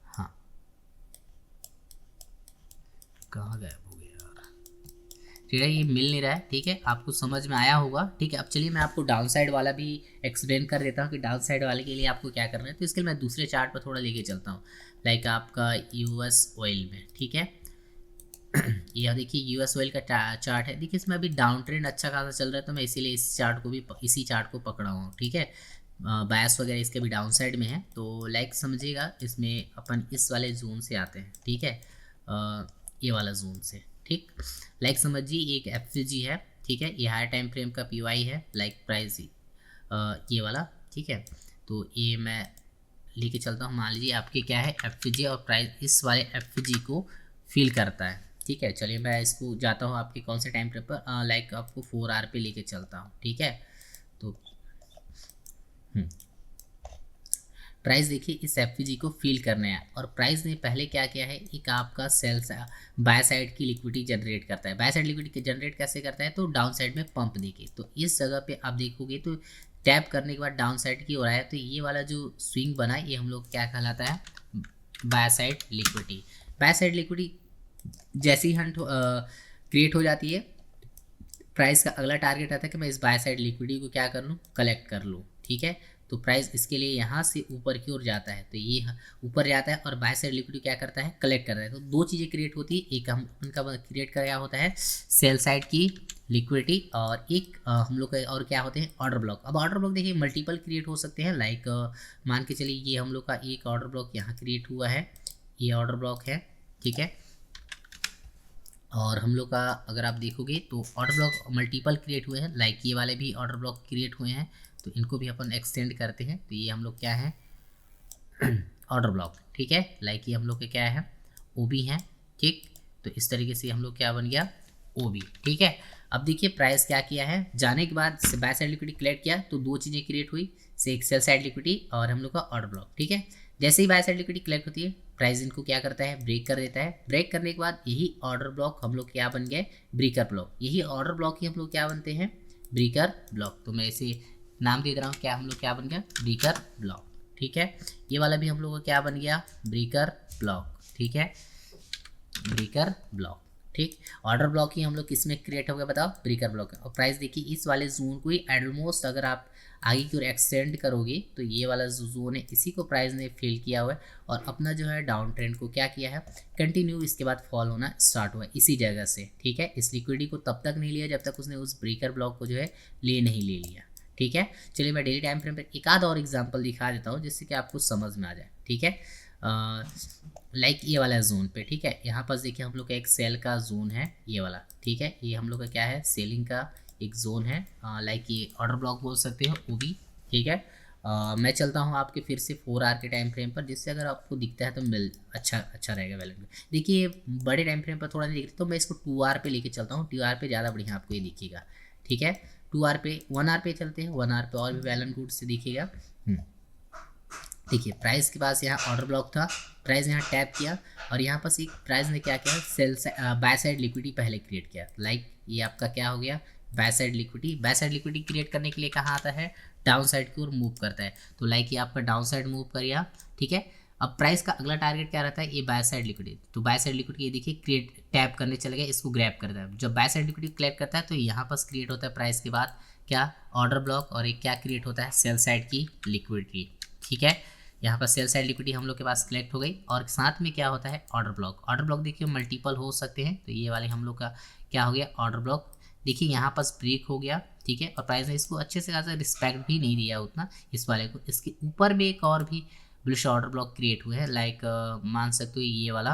हाँ कहाँ गायब हो गया यार, ठीक है, ये मिल नहीं रहा है, ठीक है, आपको समझ में आया होगा, ठीक है। अब चलिए मैं आपको डाउन साइड वाला भी एक्सप्लेन कर देता हूँ कि डाउन साइड वाले के लिए आपको क्या करना है। तो इसके लिए मैं दूसरे चार्ट पर थोड़ा लेके चलता हूँ, लाइक आपका यूएस ऑयल में, ठीक है। यह देखिए यूएस ऑयल का चार्ट है, देखिए इसमें अभी डाउन ट्रेंड अच्छा खासा चल रहा है, तो मैं इसीलिए इसी चार्ट को पकड़ा हूँ, ठीक है। बायस वगैरह इसके भी डाउन साइड में है, तो लाइक समझिएगा इसमें अपन इस वाले जोन से आते हैं, ठीक है, ये वाला जोन से, ठीक। लाइक समझिए एक एफसीजी है, ठीक है, ये हायर टाइम फ्रेम का पीवाई है, लाइक प्राइस ये वाला, ठीक है। तो ये मैं लेके चलता हूँ। मान लीजिए आपके क्या है एफ और प्राइस इस वाले एफ को फिल करता है, ठीक है। चलिए मैं इसको जाता हूँ आपके कौन से टाइम फ्रेम पर, लाइक आपको 4 आवर पे लेके चलता हूँ, ठीक है। तो प्राइस देखिए इस एफ को फिल करना है, और प्राइस ने पहले क्या किया है, एक आपका सेल बाय साइड की लिक्विडिटी जनरेट करता है। बाय साइड लिक्विडिटी जनरेट कैसे करता है, तो डाउन साइड में पंप देके, तो इस जगह पे आप देखोगे तो टैप करने के बाद डाउन साइड की हो रहा है, तो ये वाला जो स्विंग बना है ये हम लोग क्या कहलाता है, by side liquidity. By side liquidity जैसे ही हंट क्रिएट हो जाती है, प्राइस का अगला टारगेट आता है कि मैं इस बाय साइड लिक्विडिटी को क्या कर लूँ, कलेक्ट कर लूँ, ठीक है। तो प्राइस इसके लिए यहाँ से ऊपर की ओर जाता है, तो ये ऊपर जाता है और बाय साइड लिक्विडिटी क्या करता है, कलेक्ट करता है। तो दो चीज़ें क्रिएट होती है, एक हम उनका क्रिएट क्या होता है, सेल साइड की लिक्विडिटी, और एक हम लोग का और क्या होते हैं, ऑर्डर ब्लॉक। अब ऑर्डर ब्लॉक देखिए मल्टीपल क्रिएट हो सकते हैं, लाइक मान के चलिए ये हम लोग का एक ऑर्डर ब्लॉक यहाँ क्रिएट हुआ है, ये ऑर्डर ब्लॉक है, ठीक है। और हम लोग का अगर आप देखोगे तो ऑर्डर ब्लॉक मल्टीपल क्रिएट हुए हैं, लाइक ये वाले भी ऑर्डर ब्लॉक क्रिएट हुए हैं, तो इनको भी अपन एक्सटेंड करते हैं। तो ये हम लोग क्या है ऑर्डर ब्लॉक, ठीक है। लाइक ये हम लोग के क्या है ओबी है, ठीक। तो इस तरीके से हम लोग क्या बन गया ओबी, ठीक है। अब देखिए प्राइस क्या किया है, जाने के बाद बाय साइड लिक्विडिटी कलेक्ट किया तो दो चीज़ें क्रिएट हुई, से एक सेल साइड लिक्विडिटी और हम लोग का ऑर्डर ब्लॉक, ठीक है। जैसे ही बाय साइड लिक्विडिटी कलेक्ट होती है, प्राइस इनको क्या करता है, ब्रेक कर देता है। ब्रेक करने के बाद यही ऑर्डर ब्लॉक हम लोग क्या बन गए, ब्रेकर ब्लॉक। यही ऑर्डर ब्लॉक ही हम लोग क्या बनते हैं, ब्रेकर ब्लॉक। तो मैं इसे नाम दे रहा हूँ, क्या हम लोग क्या बन गया, ब्रेकर ब्लॉक, ठीक है। ये वाला भी हम लोग का क्या बन गया, ब्रेकर ब्लॉक, ठीक है, ब्रेकर ब्लॉक, ठीक। ऑर्डर ब्लॉक ही हम लोग किस में क्रिएट हो गया बताओ, ब्रेकर ब्लॉक। और प्राइस देखिए इस वाले जोन को ही ऑलमोस्ट अगर आप आगे की ओर एक्सटेंड करोगे तो ये वाला जो जोन है इसी को प्राइस ने फिल किया हुआ है, और अपना जो है डाउन ट्रेंड को क्या किया है, कंटिन्यू इसके बाद फॉल होना स्टार्ट हुआ है इसी जगह से, ठीक है। इस लिक्विडिटी को तब तक नहीं लिया जब तक उसने उस ब्रेकर ब्लॉक को जो है ले लिया, ठीक है। चलिए मैं डेली टाइम फ्रेम पर एक आध और एग्जाम्पल दिखा देता हूँ जिससे कि आपको समझ में आ जाए, ठीक है। लाइक ये वाला जोन पे, ठीक है, यहाँ पर देखिए हम लोग का एक सेल का जोन है ये वाला, ठीक है। ये हम लोग का क्या है, सेलिंग का एक जोन है, लाइक ये ऑर्डर ब्लॉक बोल सकते हो वो भी, ठीक है। मैं चलता हूँ आपके फिर से 4 आवर के टाइम फ्रेम पर, जिससे अगर आपको दिखता है तो अच्छा रहेगा वैल्यू। देखिए बड़े टाइम फ्रेम पर थोड़ा नहीं दिख रहा, तो मैं इसको 2 आवर पे लेके चलता हूँ, 2 आवर पे ज़्यादा बढ़िया आपको ये दिखेगा, ठीक है। 2 आवर पे 1 आवर पे चलते हैं, 1 आवर पे और भी वेल एंड गुड से दिखेगा। देखिए प्राइस के पास यहाँ ऑर्डर ब्लॉक था, प्राइस यहाँ टैप किया, और यहाँ पर एक प्राइस ने क्या किया, सेल बाय साइड लिक्विडिटी पहले क्रिएट किया, लाइक ये आपका क्या हो गया, by side liquidity. By side liquidity create करने के लिए कहाँ आता है, डाउन साइड की ओर मूव करता है, तो लाइक ये आपका डाउन साइड मूव करिए, ठीक है। अब प्राइस का अगला टारगेट क्या रहता है, ये बाय साइड लिक्विडिटी। तो बाय साइड लिक्विडिटी ये देखिए क्रिएट टैप करने चले गए, इसको ग्रैब करता है। जब बाय साइड लिक्विडिटी क्लियर करता है तो यहाँ पर क्रिएट होता है प्राइस के बाद क्या, ऑर्डर ब्लॉक, और एक क्या क्रिएट होता है, सेल साइड की लिक्विडिटी, ठीक है। यहाँ पर सेल साइड लिक्विडिटी हम लोग के पास कलेक्ट हो गई, और साथ में क्या होता है, ऑर्डर ब्लॉक। ऑर्डर ब्लॉक देखिए मल्टीपल हो सकते हैं, तो ये वाले हम लोग का क्या हो गया, ऑर्डर ब्लॉक। देखिए यहाँ पर ब्रेक हो गया, ठीक है, और प्राइस ने इसको अच्छे से खासा रिस्पेक्ट भी नहीं दिया उतना इस वाले को। इसके ऊपर भी एक और भी बुलिश ऑर्डर ब्लॉक क्रिएट हुए हैं, लाइक मान सकते हो ये वाला,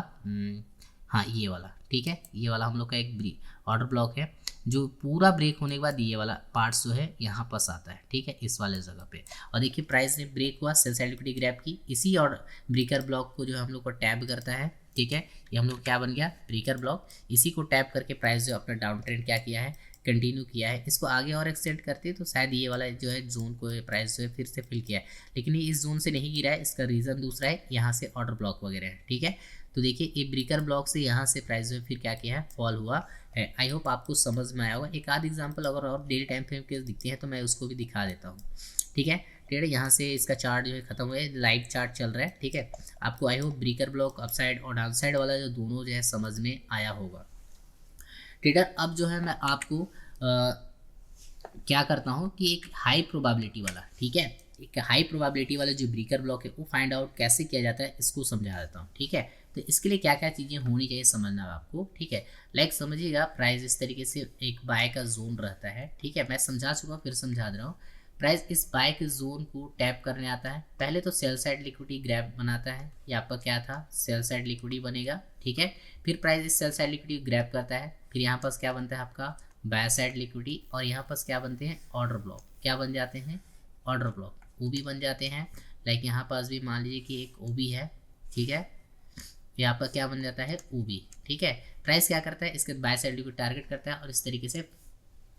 हाँ ये वाला, ठीक है। ये वाला हम लोग का एक ऑर्डर ब्लॉक है, जो पूरा ब्रेक होने के बाद ये वाला पार्ट्स जो है यहाँ पास आता है, ठीक है, इस वाले जगह पे। और देखिए प्राइस ने ब्रेक हुआ, सेल साइड लिक्विडिटी ग्रैब की, इसी और ब्रेकर ब्लॉक को जो हम लोग को टैप करता है, ठीक है। ये हम लोग क्या बन गया, ब्रेकर ब्लॉक। इसी को टैप करके प्राइस जो अपना डाउन ट्रेंड क्या किया है, कंटिन्यू किया है। इसको आगे और एक्सटेंड करते तो शायद ये वाला जो है जोन को प्राइस जो है फिर से फिल किया है, लेकिन ये इस जोन से नहीं गिरा है। इसका रीज़न दूसरा है, यहाँ से ऑर्डर ब्लॉक वगैरह है, ठीक है। तो देखिए ये ब्रेकर ब्लॉक से यहाँ से प्राइस जो फिर क्या किया है, फॉल हुआ है। आई होप आपको समझ में आया होगा। एक आध एग्जांपल अगर और डेली टाइम फ्रेम के दिखते हैं तो मैं उसको भी दिखा देता हूँ, ठीक है। ठीक है, यहाँ से इसका चार्ट जो है खत्म हुआ है, लाइव चार्ट चल रहा है, ठीक है। आपको I hope breaker block upside और डाउन साइड वाला जो दोनों जो है समझ में आया होगा। ट्रेडर अब जो है मैं आपको क्या करता हूँ कि एक हाई प्रोबेबिलिटी वाला, ठीक है, एक हाई प्रोबेबिलिटी वाला जो ब्रेकर ब्लॉक है वो फाइंड आउट कैसे किया जाता है इसको समझा देता हूँ, ठीक है। तो इसके लिए क्या क्या चीज़ें होनी चाहिए समझना है आपको, ठीक है। लाइक समझिएगा प्राइस इस तरीके से एक बाय का जोन रहता है, ठीक है। मैं समझा चुका फिर समझा दे रहा हूँ। प्राइस इस बाय के जोन को टैप करने आता है, पहले तो सेल साइड लिक्विडिटी ग्रैब बनाता है, ये आपका क्या था, सेल साइड लिक्विडिटी बनेगा, ठीक है। फिर प्राइस इस सेल साइड लिक्विडिटी ग्रैब करता है, फिर यहाँ पास क्या बनता है आपका बाय साइड लिक्विडिटी, और यहाँ पास क्या बनते हैं, ऑर्डर ब्लॉक, क्या बन जाते हैं, ऑर्डर ब्लॉक, OB बन जाते हैं। लाइक यहाँ पास भी मान लीजिए कि एक OB है, ठीक है, यहाँ पर क्या बन जाता है OB, ठीक है। प्राइस क्या करता है, इसके बाय साइड को टारगेट करता है और इस तरीके से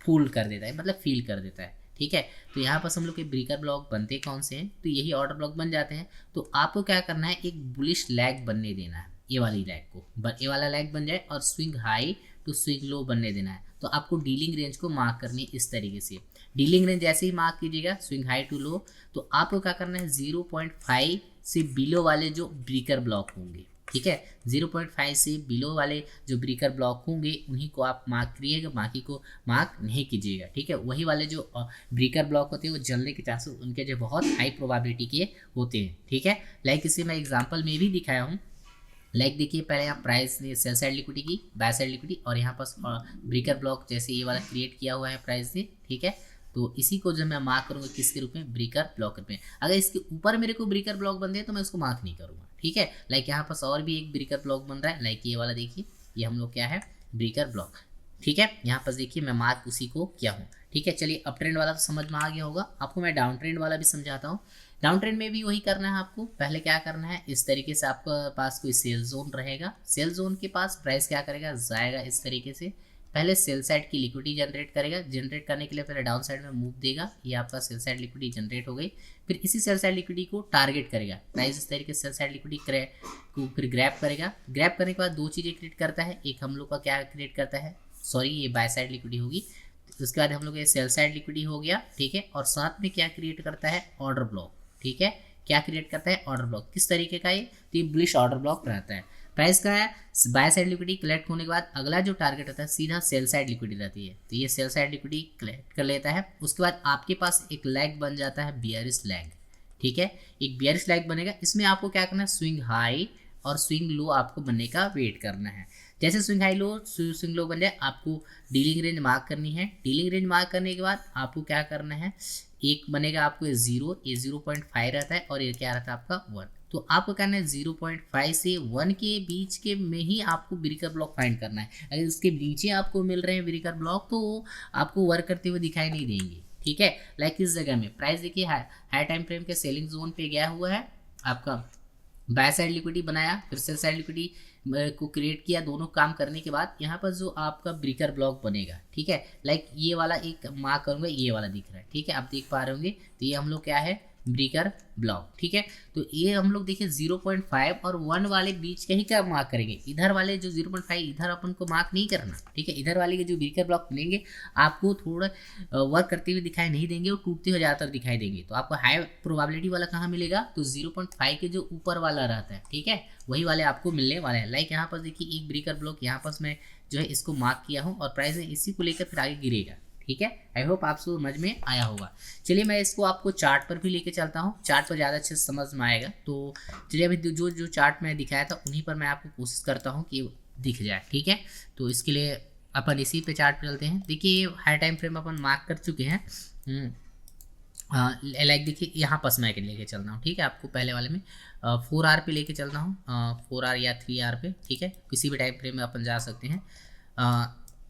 फूल कर देता है, मतलब फील कर देता है, ठीक है। तो यहाँ पर हम लोग के ब्रेकर ब्लॉक बनते कौन से हैं, तो यही ऑर्डर ब्लॉक बन जाते हैं। तो आपको क्या करना है, एक बुलिश लैग बनने देना है, ये वाली लैग को, ये वाला लैग बन जाए और swing high to swing low बनने देना है। तो आपको डीलिंग रेंज को मार्क करनी है इस तरीके से। डीलिंग रेंज जैसे ही मार्क कीजिएगा स्विंग हाई टू लो, तो आपको क्या करना है 0.5 से बिलो वाले जो ब्रेकर ब्लॉक होंगे, ठीक है, 0.5 से बिलो वाले जो ब्रेकर ब्लॉक होंगे उन्हीं को आप मार्क करिएगा, बाकी को मार्क नहीं कीजिएगा, ठीक है। वही वाले जो ब्रेकर ब्लॉक होते हैं वो जलने के चांसेस उनके जो बहुत हाई प्रोबेबिलिटी के होते हैं, ठीक है। लाइक इसे मैं एग्जांपल में भी दिखाया हूँ। लाइक देखिए पहले यहाँ प्राइस ने सेल साइड लिक्विडिटी की, बाय साइड लिक्विडिटी, और यहाँ पर ब्रेकर ब्लॉक जैसे ये वाला क्रिएट किया हुआ है प्राइस ने, ठीक है। तो इसी को जब मैं मार्क करूँगा किसके रूप में, ब्रेकर ब्लॉक में। अगर इसके ऊपर मेरे को ब्रेकर ब्लॉक बन दे तो मैं उसको मार्क नहीं करूँगा, ठीक है। लाइक यहाँ पास और भी एक ब्रेकर ब्लॉक बन रहा है, लाइक ये वाला देखिए, ये हम लोग क्या है ब्रेकर ब्लॉक, ठीक है। यहाँ पर देखिए मैं मार्क उसी को किया हूँ, ठीक है। चलिए अप ट्रेंड वाला तो समझ में आ गया होगा, आपको मैं डाउन ट्रेंड वाला भी समझाता हूँ। डाउन ट्रेंड में भी वही करना है आपको। पहले क्या करना है, इस तरीके से आपके पास कोई सेल जोन रहेगा, सेल जोन के पास प्राइस क्या करेगा, जाएगा इस तरीके से, पहले सेल साइड की लिक्विडिटी जनरेट करेगा, जनरेट करने के लिए पहले डाउन साइड में मूव देगा, ये आपका सेल साइड लिक्विडिटी जनरेट हो गई। फिर इसी सेल साइड लिक्विडिटी को टारगेट करेगा, प्राइस इस तरीके से सेल साइड लिक्विडिटी को फिर ग्रैब करेगा। ग्रैब करने के बाद दो चीज़ें क्रिएट करता है, एक हम लोग का क्या क्रिएट करता है, सॉरी ये बाय साइड लिक्विडिटी होगी, उसके बाद हम लोग ये सेल साइड लिक्विडिटी हो गया, ठीक है। और साथ में क्या क्रिएट करता है, ऑर्डर ब्लॉक, ठीक है। क्या क्रिएट करता है, ऑर्डर ब्लॉक। किस तरीके का ये, तो ये बुलिश ऑर्डर ब्लॉक रहता है। प्राइस का है बाय साइड लिक्विडिटी कलेक्ट होने के बाद अगला जो टारगेट होता है सीधा सेल साइड लिक्विडिटी रहती है, तो ये सेल साइड लिक्विडिटी कलेक्ट कर लेता है। उसके बाद आपके पास एक लैग बन जाता है बियरिश लैग, ठीक है। एक बियरिश लैग बनेगा, इसमें आपको क्या करना है, स्विंग हाई और स्विंग लो आपको बनने का वेट करना है। जैसे swing high low swing low बन जाए आपको डीलिंग रेंज मार्क करनी है। डीलिंग रेंज मार्क करने के बाद आपको क्या करना है, एक बनेगा आपको ये 0.5 रहता है और ये क्या रहता है आपका 1। तो आपको करना है 0.5 से 1 के बीच के में ही आपको ब्रेकर ब्लॉक फाइंड करना है। अगर इसके नीचे आपको मिल रहे हैं ब्रेकर ब्लॉक तो आपको वर्क करते हुए दिखाई नहीं देंगे, ठीक है। लाइक इस जगह में प्राइस देखिए हाई टाइम फ्रेम के सेलिंग जोन पे गया हुआ है, आपका बाय साइड लिक्विडिटी बनाया, फिर सेल साइड लिक्विडिटी को क्रिएट किया, दोनों काम करने के बाद यहाँ पर जो आपका ब्रेकर ब्लॉक बनेगा, ठीक है। लाइक ये वाला एक मार्क करूँगा, ये वाला दिख रहा है, ठीक है, आप देख पा रहे होंगे। तो ये हम लोग क्या है, ब्रेकर ब्लॉक, ठीक है। तो ये हम लोग देखिए 0.5 और 1 वाले बीच का ही क्या मार्क करेंगे, इधर वाले जो 0.5 इधर अपन को मार्क नहीं करना, ठीक है। इधर वाले के जो ब्रेकर ब्लॉक मिलेंगे आपको थोड़ा वर्क करते हुए दिखाई नहीं देंगे, और टूटते हुए ज़्यादातर दिखाई देंगे। तो आपको हाई प्रोबेबिलिटी वाला कहाँ मिलेगा, तो 0.5 के जो ऊपर वाला रहता है, ठीक है, वही वाले आपको मिलने वाले हैं। लाइक यहाँ पर देखिए एक ब्रेकर ब्लॉक यहाँ पर मैं जो है इसको मार्क किया हूँ और प्राइस इसी को लेकर फिर आगे गिरेगा, ठीक है। आई होप आपको समझ में आया होगा। चलिए मैं इसको आपको चार्ट पर भी लेके चलता हूँ, चार्ट पर ज़्यादा अच्छे से समझ में आएगा। तो चलिए अभी जो जो चार्ट मैं दिखाया था उन्हीं पर मैं आपको कोशिश करता हूँ कि दिख जाए, ठीक है। तो इसके लिए अपन इसी पे चार्ट पे चलते हैं। देखिए हाई टाइम फ्रेम अपन मार्क कर चुके हैं। लाइक देखिए यहाँ पर मैं लेके चल रहा हूँ, ठीक है। आपको पहले वाले में 4R पे लेके चल रहा हूँ, 4R या 3R पे, ठीक है। किसी भी टाइम फ्रेम में अपन जा सकते हैं।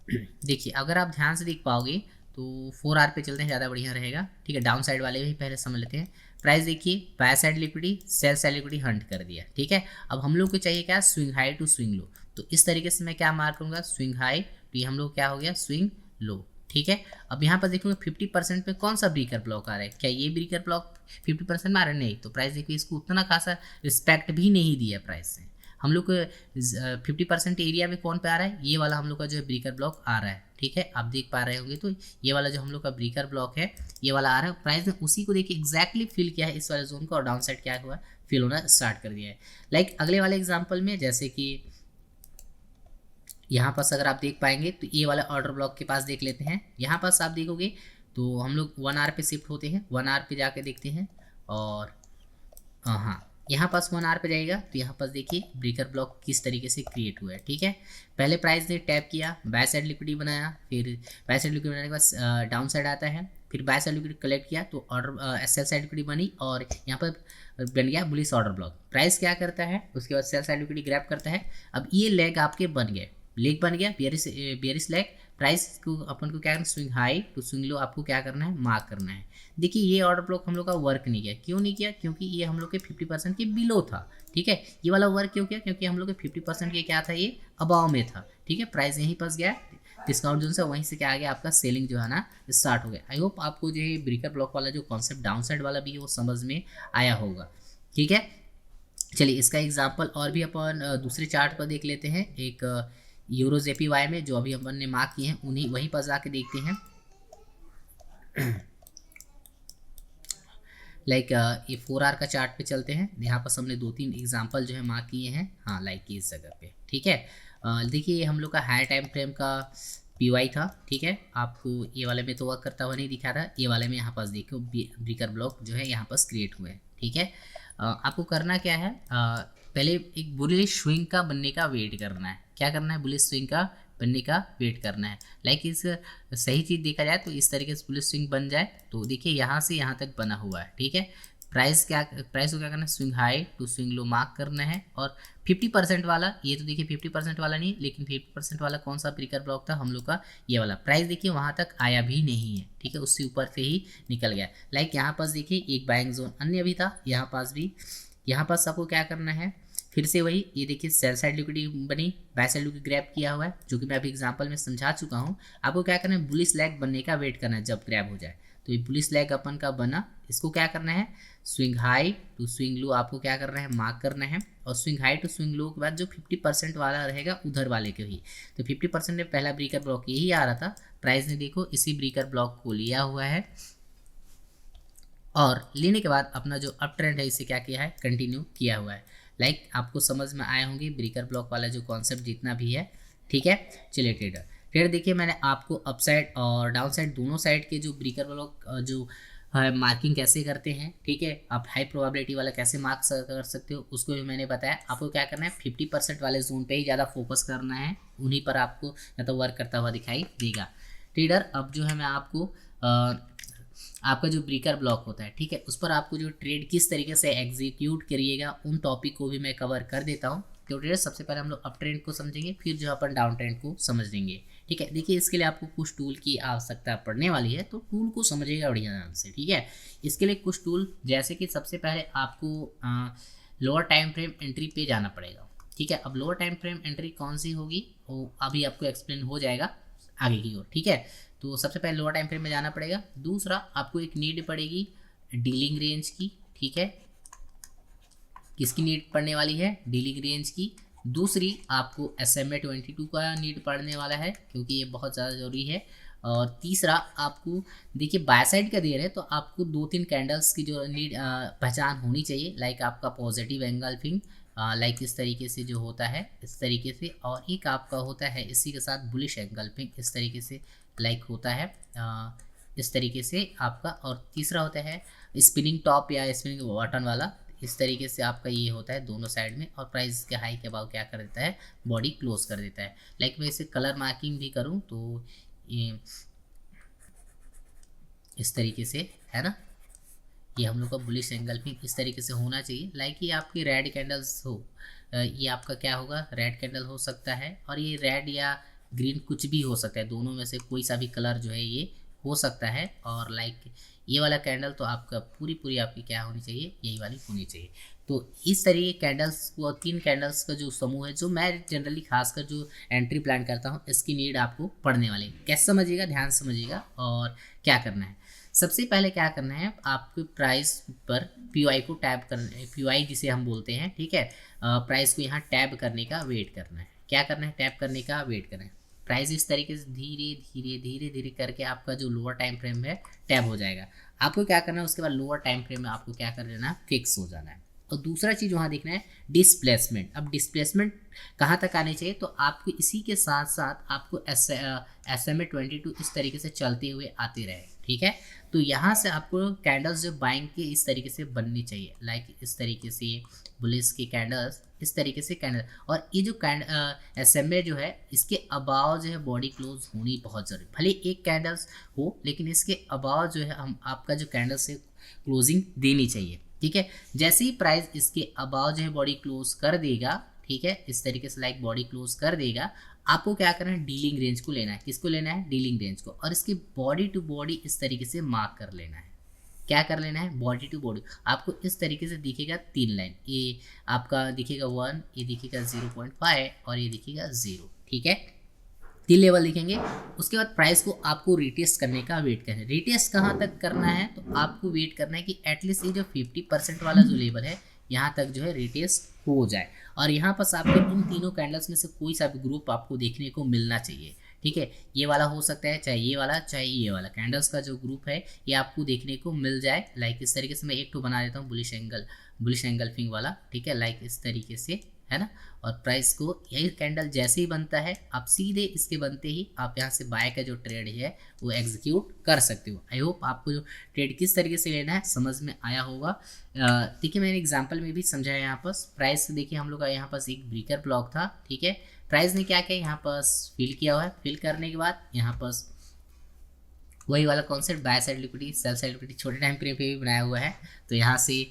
देखिए अगर आप ध्यान से देख पाओगे तो 4R पे चलते हैं, ज़्यादा बढ़िया रहेगा, ठीक है। डाउन साइड वाले भी पहले समझ लेते हैं। प्राइस देखिए by side liquidity cell side liquidity Hunt कर दिया, ठीक है। अब हम लोग को चाहिए क्या, swing high to swing low. तो इस तरीके से मैं क्या मार्क करूँगा, स्विंग हाई, तो ये हम लोग क्या हो गया, स्विंग लो, ठीक है। अब यहाँ पर देखूँगा 50% में कौन सा ब्रेकर ब्लॉक आ रहा है, क्या ये ब्रेकर ब्लॉक 50% में आ रहा है, नहीं। तो प्राइस देखिए इसको उतना खासा रिस्पेक्ट भी नहीं दिया प्राइस से। हम लोग को 50% एरिया में कौन पे आ रहा है, ये वाला हम लोग का जो है ब्रेकर ब्लॉक आ रहा है, ठीक है। आप देख पा रहे होंगे तो ये वाला जो हम लोग का ब्रेकर ब्लॉक है ये वाला आ रहा है। प्राइस ने उसी को देखिए एग्जैक्टली फिल किया है इस वाले जोन को, और डाउन साइड क्या हुआ, फिल होना स्टार्ट कर दिया है। लाइक अगले वाले एग्जाम्पल में जैसे कि यहाँ पास अगर आप देख पाएंगे तो ये वाला ऑर्डर ब्लॉक के पास देख लेते हैं। यहाँ पास आप देखोगे तो हम लोग 1R पे शिफ्ट होते हैं, 1R पे जाके देखते हैं, और हाँ यहाँ पास 1R पे जाएगा तो यहाँ पास देखिए ब्रेकर ब्लॉक किस तरीके से क्रिएट हुआ है, ठीक है। पहले प्राइस ने टैप किया, बाय साइड लिक्विडिटी बनाया, फिर बाय साइड लिक्विडिटी बनाने के बाद डाउन साइड आता है, फिर बाय साइड लिक्विडिटी कलेक्ट किया तो ऑर्डर सेल साइड लिक्विडिटी बनी, और यहाँ पर बन गया बुलिश ऑर्डर ब्लॉक। प्राइस क्या करता है, उसके बाद सेल साइड लिक्विडिटी ग्रैब करता है। अब ये लेग आपके बन गए, लेग बन गया, बियरिश लेग। प्राइस को अपन को क्या करना है, swing high to swing low आपको क्या करना है, मार्क करना है। देखिए ये ऑर्डर ब्लॉक हम लोग का वर्क नहीं किया, क्यों नहीं किया, क्योंकि ये हम लोग के 50% के बिलो था। ठीक है, ये वाला वर्क क्यों किया, क्योंकि हम लोग के 50% के क्या था, ये अबाव में था। ठीक है, प्राइस यहीं फंस गया, डिस्काउंट जोन से वहीं से क्या आ गया, आपका सेलिंग जो है ना स्टार्ट हो गया। आई होप आपको जो है ब्रेकर ब्लॉक वाला जो कॉन्सेप्ट डाउन साइड वाला भी है वो समझ में आया होगा। ठीक है, चलिए इसका एग्जांपल और भी अपन दूसरे चार्ट पर देख लेते हैं। एक यूरो जेपीवाई में जो अभी अपन ने मार्क किए हैं उन्हीं वहीं पर जाके देखते हैं। लाइक ये 4 आवर का चार्ट पे चलते हैं। यहाँ पर हमने 2-3 एग्जांपल जो है मार्क किए हैं। हाँ, लाइक इस जगह पे। ठीक है, देखिए ये हम लोग का हाई टाइम फ्रेम का पीवाई था। ठीक है, आपको ये वाले में तो वर्क करता हुआ नहीं दिखा था, ये वाले में यहाँ पास देखो ब्रेकर ब्लॉक जो है यहाँ पास क्रिएट हुए हैं। ठीक है, आपको करना क्या है, पहले एक बुलिश स्विंग का बनने का वेट करना है। क्या करना है, बुलिश स्विंग का बनने का वेट करना है। लाइक इस सही चीज़ देखा जाए तो इस तरीके से बुलिश स्विंग बन जाए तो देखिए यहाँ से यहाँ तक बना हुआ है। ठीक है, प्राइस को क्या करना है, swing high to swing low mark करना है। और 50% वाला, ये तो देखिए 50% वाला नहीं, लेकिन 50% वाला कौन सा ब्रेकर ब्लॉक था, हम लोग का ये वाला। प्राइस देखिए वहाँ तक आया भी नहीं है। ठीक है, उससे ऊपर से ही निकल गया। लाइक यहाँ पास देखिए एक बाइंग जोन अन्य भी था, यहाँ पास भी। यहाँ पास आपको क्या करना है, फिर से वही, ये देखिए सेल साइड लिक्विडिटी बनी, बाय साइड लिक्विडिटी ग्रैब किया हुआ है, जो कि मैं अभी एग्जांपल में समझा चुका हूँ। आपको क्या करना है, बुलिश लैग बनने का वेट करना है। जब ग्रैब हो जाए तो ये बुलिश लैग अपन का बना, इसको क्या करना है, swing high to swing low आपको क्या करना है, मार्क करना है। और swing high to swing low के बाद जो 50% वाला रहेगा उधर वाले के ही, तो 50% में पहला ब्रेकर ब्लॉक यही आ रहा था। प्राइस ने देखो इसी ब्रेकर ब्लॉक को लिया हुआ है और लेने के बाद अपना जो अप ट्रेंड है इसे क्या किया है, कंटिन्यू किया हुआ है। लाइक आपको समझ में आए होंगे ब्रेकर ब्लॉक वाला जो कॉन्सेप्ट जितना भी है। ठीक है, चलिए ट्रेडर देखिए मैंने आपको अप साइड और डाउन साइड दोनों साइड के जो ब्रेकर ब्लॉक जो मार्किंग कैसे करते हैं। ठीक है, आप हाई प्रोबेबिलिटी वाला कैसे मार्क कर सकते हो उसको भी मैंने बताया। आपको क्या करना है, 50% वाले जोन पे ही ज़्यादा फोकस करना है, उन्हीं पर आपको या तो वर्क करता हुआ दिखाई देगा। ट्रेडर अब जो है मैं आपको आपका जो ब्रेकर ब्लॉक होता है, ठीक है, उस पर आपको जो ट्रेड किस तरीके से एग्जीक्यूट करिएगा उन टॉपिक को भी मैं कवर कर देता हूँ। तो ट्रेडर सबसे पहले हम लोग अप ट्रेंड को समझेंगे, फिर जो अपन डाउन ट्रेंड को समझ लेंगे। ठीक है, देखिए इसके लिए आपको कुछ टूल की आवश्यकता पड़ने वाली है, तो टूल को समझिएगा बढ़िया ध्यान से। ठीक है, इसके लिए कुछ टूल, जैसे कि सबसे पहले आपको लोअर टाइम फ्रेम एंट्री पे जाना पड़ेगा। ठीक है, अब लोअर टाइम फ्रेम एंट्री कौन सी होगी वो अभी आपको एक्सप्लेन हो जाएगा आगे की ओर। ठीक है, तो सबसे पहले लोअर टाइम फ्रेम में जाना पड़ेगा। दूसरा आपको एक नीड पड़ेगी डीलिंग रेंज की। ठीक है, किसकी नीड पड़ने वाली है, डीलिंग रेंज की। दूसरी आपको SMA 22 का नीड पड़ने वाला है, क्योंकि ये बहुत ज़्यादा ज़रूरी है। और तीसरा आपको देखिए बाय साइड का दे रहे हैं तो आपको 2-3 कैंडल्स की जो नीड पहचान होनी चाहिए। लाइक आपका पॉजिटिव एंगल्फिंग, लाइक इस तरीके से जो होता है इस तरीके से, और एक आपका होता है इसी के साथ बुलिश एंगल्फिंग इस तरीके से लाइक होता है इस तरीके से आपका। और तीसरा होता है स्पिनिंग टॉप या स्पिनिंग बॉटम वाला, इस तरीके से आपका ये होता है दोनों साइड में। और प्राइस के हाई के अबाव क्या कर देता है, बॉडी क्लोज कर देता है। लाइक मैं इसे कलर मार्किंग भी करूँ तो ये इस तरीके से है ना, ये हम लोग का बुलिश एंगल्फिंग इस तरीके से होना चाहिए। लाइक ये आपकी रेड कैंडल्स हो, ये आपका क्या होगा, रेड कैंडल हो सकता है, और ये रेड या ग्रीन कुछ भी हो सकता है, दोनों में से कोई सा भी कलर जो है ये हो सकता है। और लाइक ये वाला कैंडल तो आपका पूरी आपकी क्या होनी चाहिए, यही वाली होनी चाहिए। तो इस तरीके कैंडल्स को, 3 कैंडल्स का जो समूह है जो मैं जनरली खासकर जो एंट्री प्लान करता हूँ, इसकी नीड आपको पड़ने वाली है। कैसे समझिएगा, ध्यान समझिएगा। और क्या करना है, सबसे पहले क्या करना है, आपको प्राइस पर PY को टैब करना है, PY जिसे हम बोलते हैं। ठीक है, प्राइस को यहाँ टैब करने का वेट करना है। क्या करना है, टैब करने का वेट करना है। प्राइस इस तरीके से धीरे करके आपका जो लोअर टाइम फ्रेम है टैब हो जाएगा। आपको क्या करना है, उसके बाद लोअर टाइम फ्रेम में आपको क्या कर लेना है, फिक्स हो जाना है। और दूसरा चीज़ वहाँ देखना है डिस्प्लेसमेंट। अब डिस्प्लेसमेंट कहाँ तक आनी चाहिए, तो आपको इसी के साथ साथ आपको SMA 22 इस तरीके से चलते हुए आते रहे। ठीक है, तो यहाँ से आपको कैंडल्स जो बाइंग के इस तरीके से बननी चाहिए, लाइक इस तरीके से बुलिश की कैंडल्स इस तरीके से कैंडल। और ये जो SMA जो है इसके अबाव जो है बॉडी क्लोज होनी बहुत ज़रूरी, भले एक कैंडल्स हो लेकिन इसके अबाव जो है हम आपका जो कैंडल से क्लोजिंग देनी चाहिए। ठीक है, जैसे ही प्राइस इसके अबाव जो है बॉडी क्लोज कर देगा, ठीक है, इस तरीके से लाइक बॉडी क्लोज कर देगा, आपको क्या करना है, डीलिंग रेंज को लेना है। किसको लेना है, डीलिंग रेंज को, और इसकी बॉडी टू बॉडी इस तरीके से मार्क कर लेना है। क्या कर लेना है, बॉडी टू बॉडी। आपको इस तरीके से दिखेगा 3 लाइन, ये आपका दिखेगा 1, ये दिखेगा 0.5 और ये दिखेगा 0, ठीक है, 3 लेवल दिखेंगे। उसके बाद प्राइस को आपको रिटेस्ट करने का वेट करना है। रिटेस्ट कहाँ तक करना है, तो आपको वेट करना है कि एटलीस्ट ये जो 50% वाला जो लेवल है यहाँ तक जो है रिटेस्ट हो जाए, और यहाँ पर आपको इन तीनों कैंडल्स में से कोई सा भी ग्रुप आपको देखने को मिलना चाहिए, ठीक है। ये वाला हो सकता है, चाहे ये वाला चाहे ये वाला, कैंडल्स का जो ग्रुप है ये आपको देखने को मिल जाए। लाइक इस तरीके से मैं एक तो बना देता हूँ बुलिश एंगल्फिंग वाला, ठीक है, लाइक इस तरीके से, है ना। और प्राइस को यही कैंडल जैसे ही बनता है, आप सीधे इसके बनते ही आप यहाँ से बाय का जो ट्रेड है वो एग्जीक्यूट कर सकते हो। आई होप आपको जो ट्रेड किस तरीके से लेना है समझ में आया होगा। देखिए मैंने एग्जांपल में भी समझाया। यहाँ पर प्राइस देखिए हम लोग का यहाँ पास एक ब्रेकर ब्लॉक था, ठीक है। प्राइस ने क्या किया, यहाँ पास फिल किया हुआ है। फिल करने के बाद यहाँ पास वही वाला concept, by side liquidity cell side liquidity छोटे टाइम पीरियड पे भी बनाया हुआ है। तो यहाँ से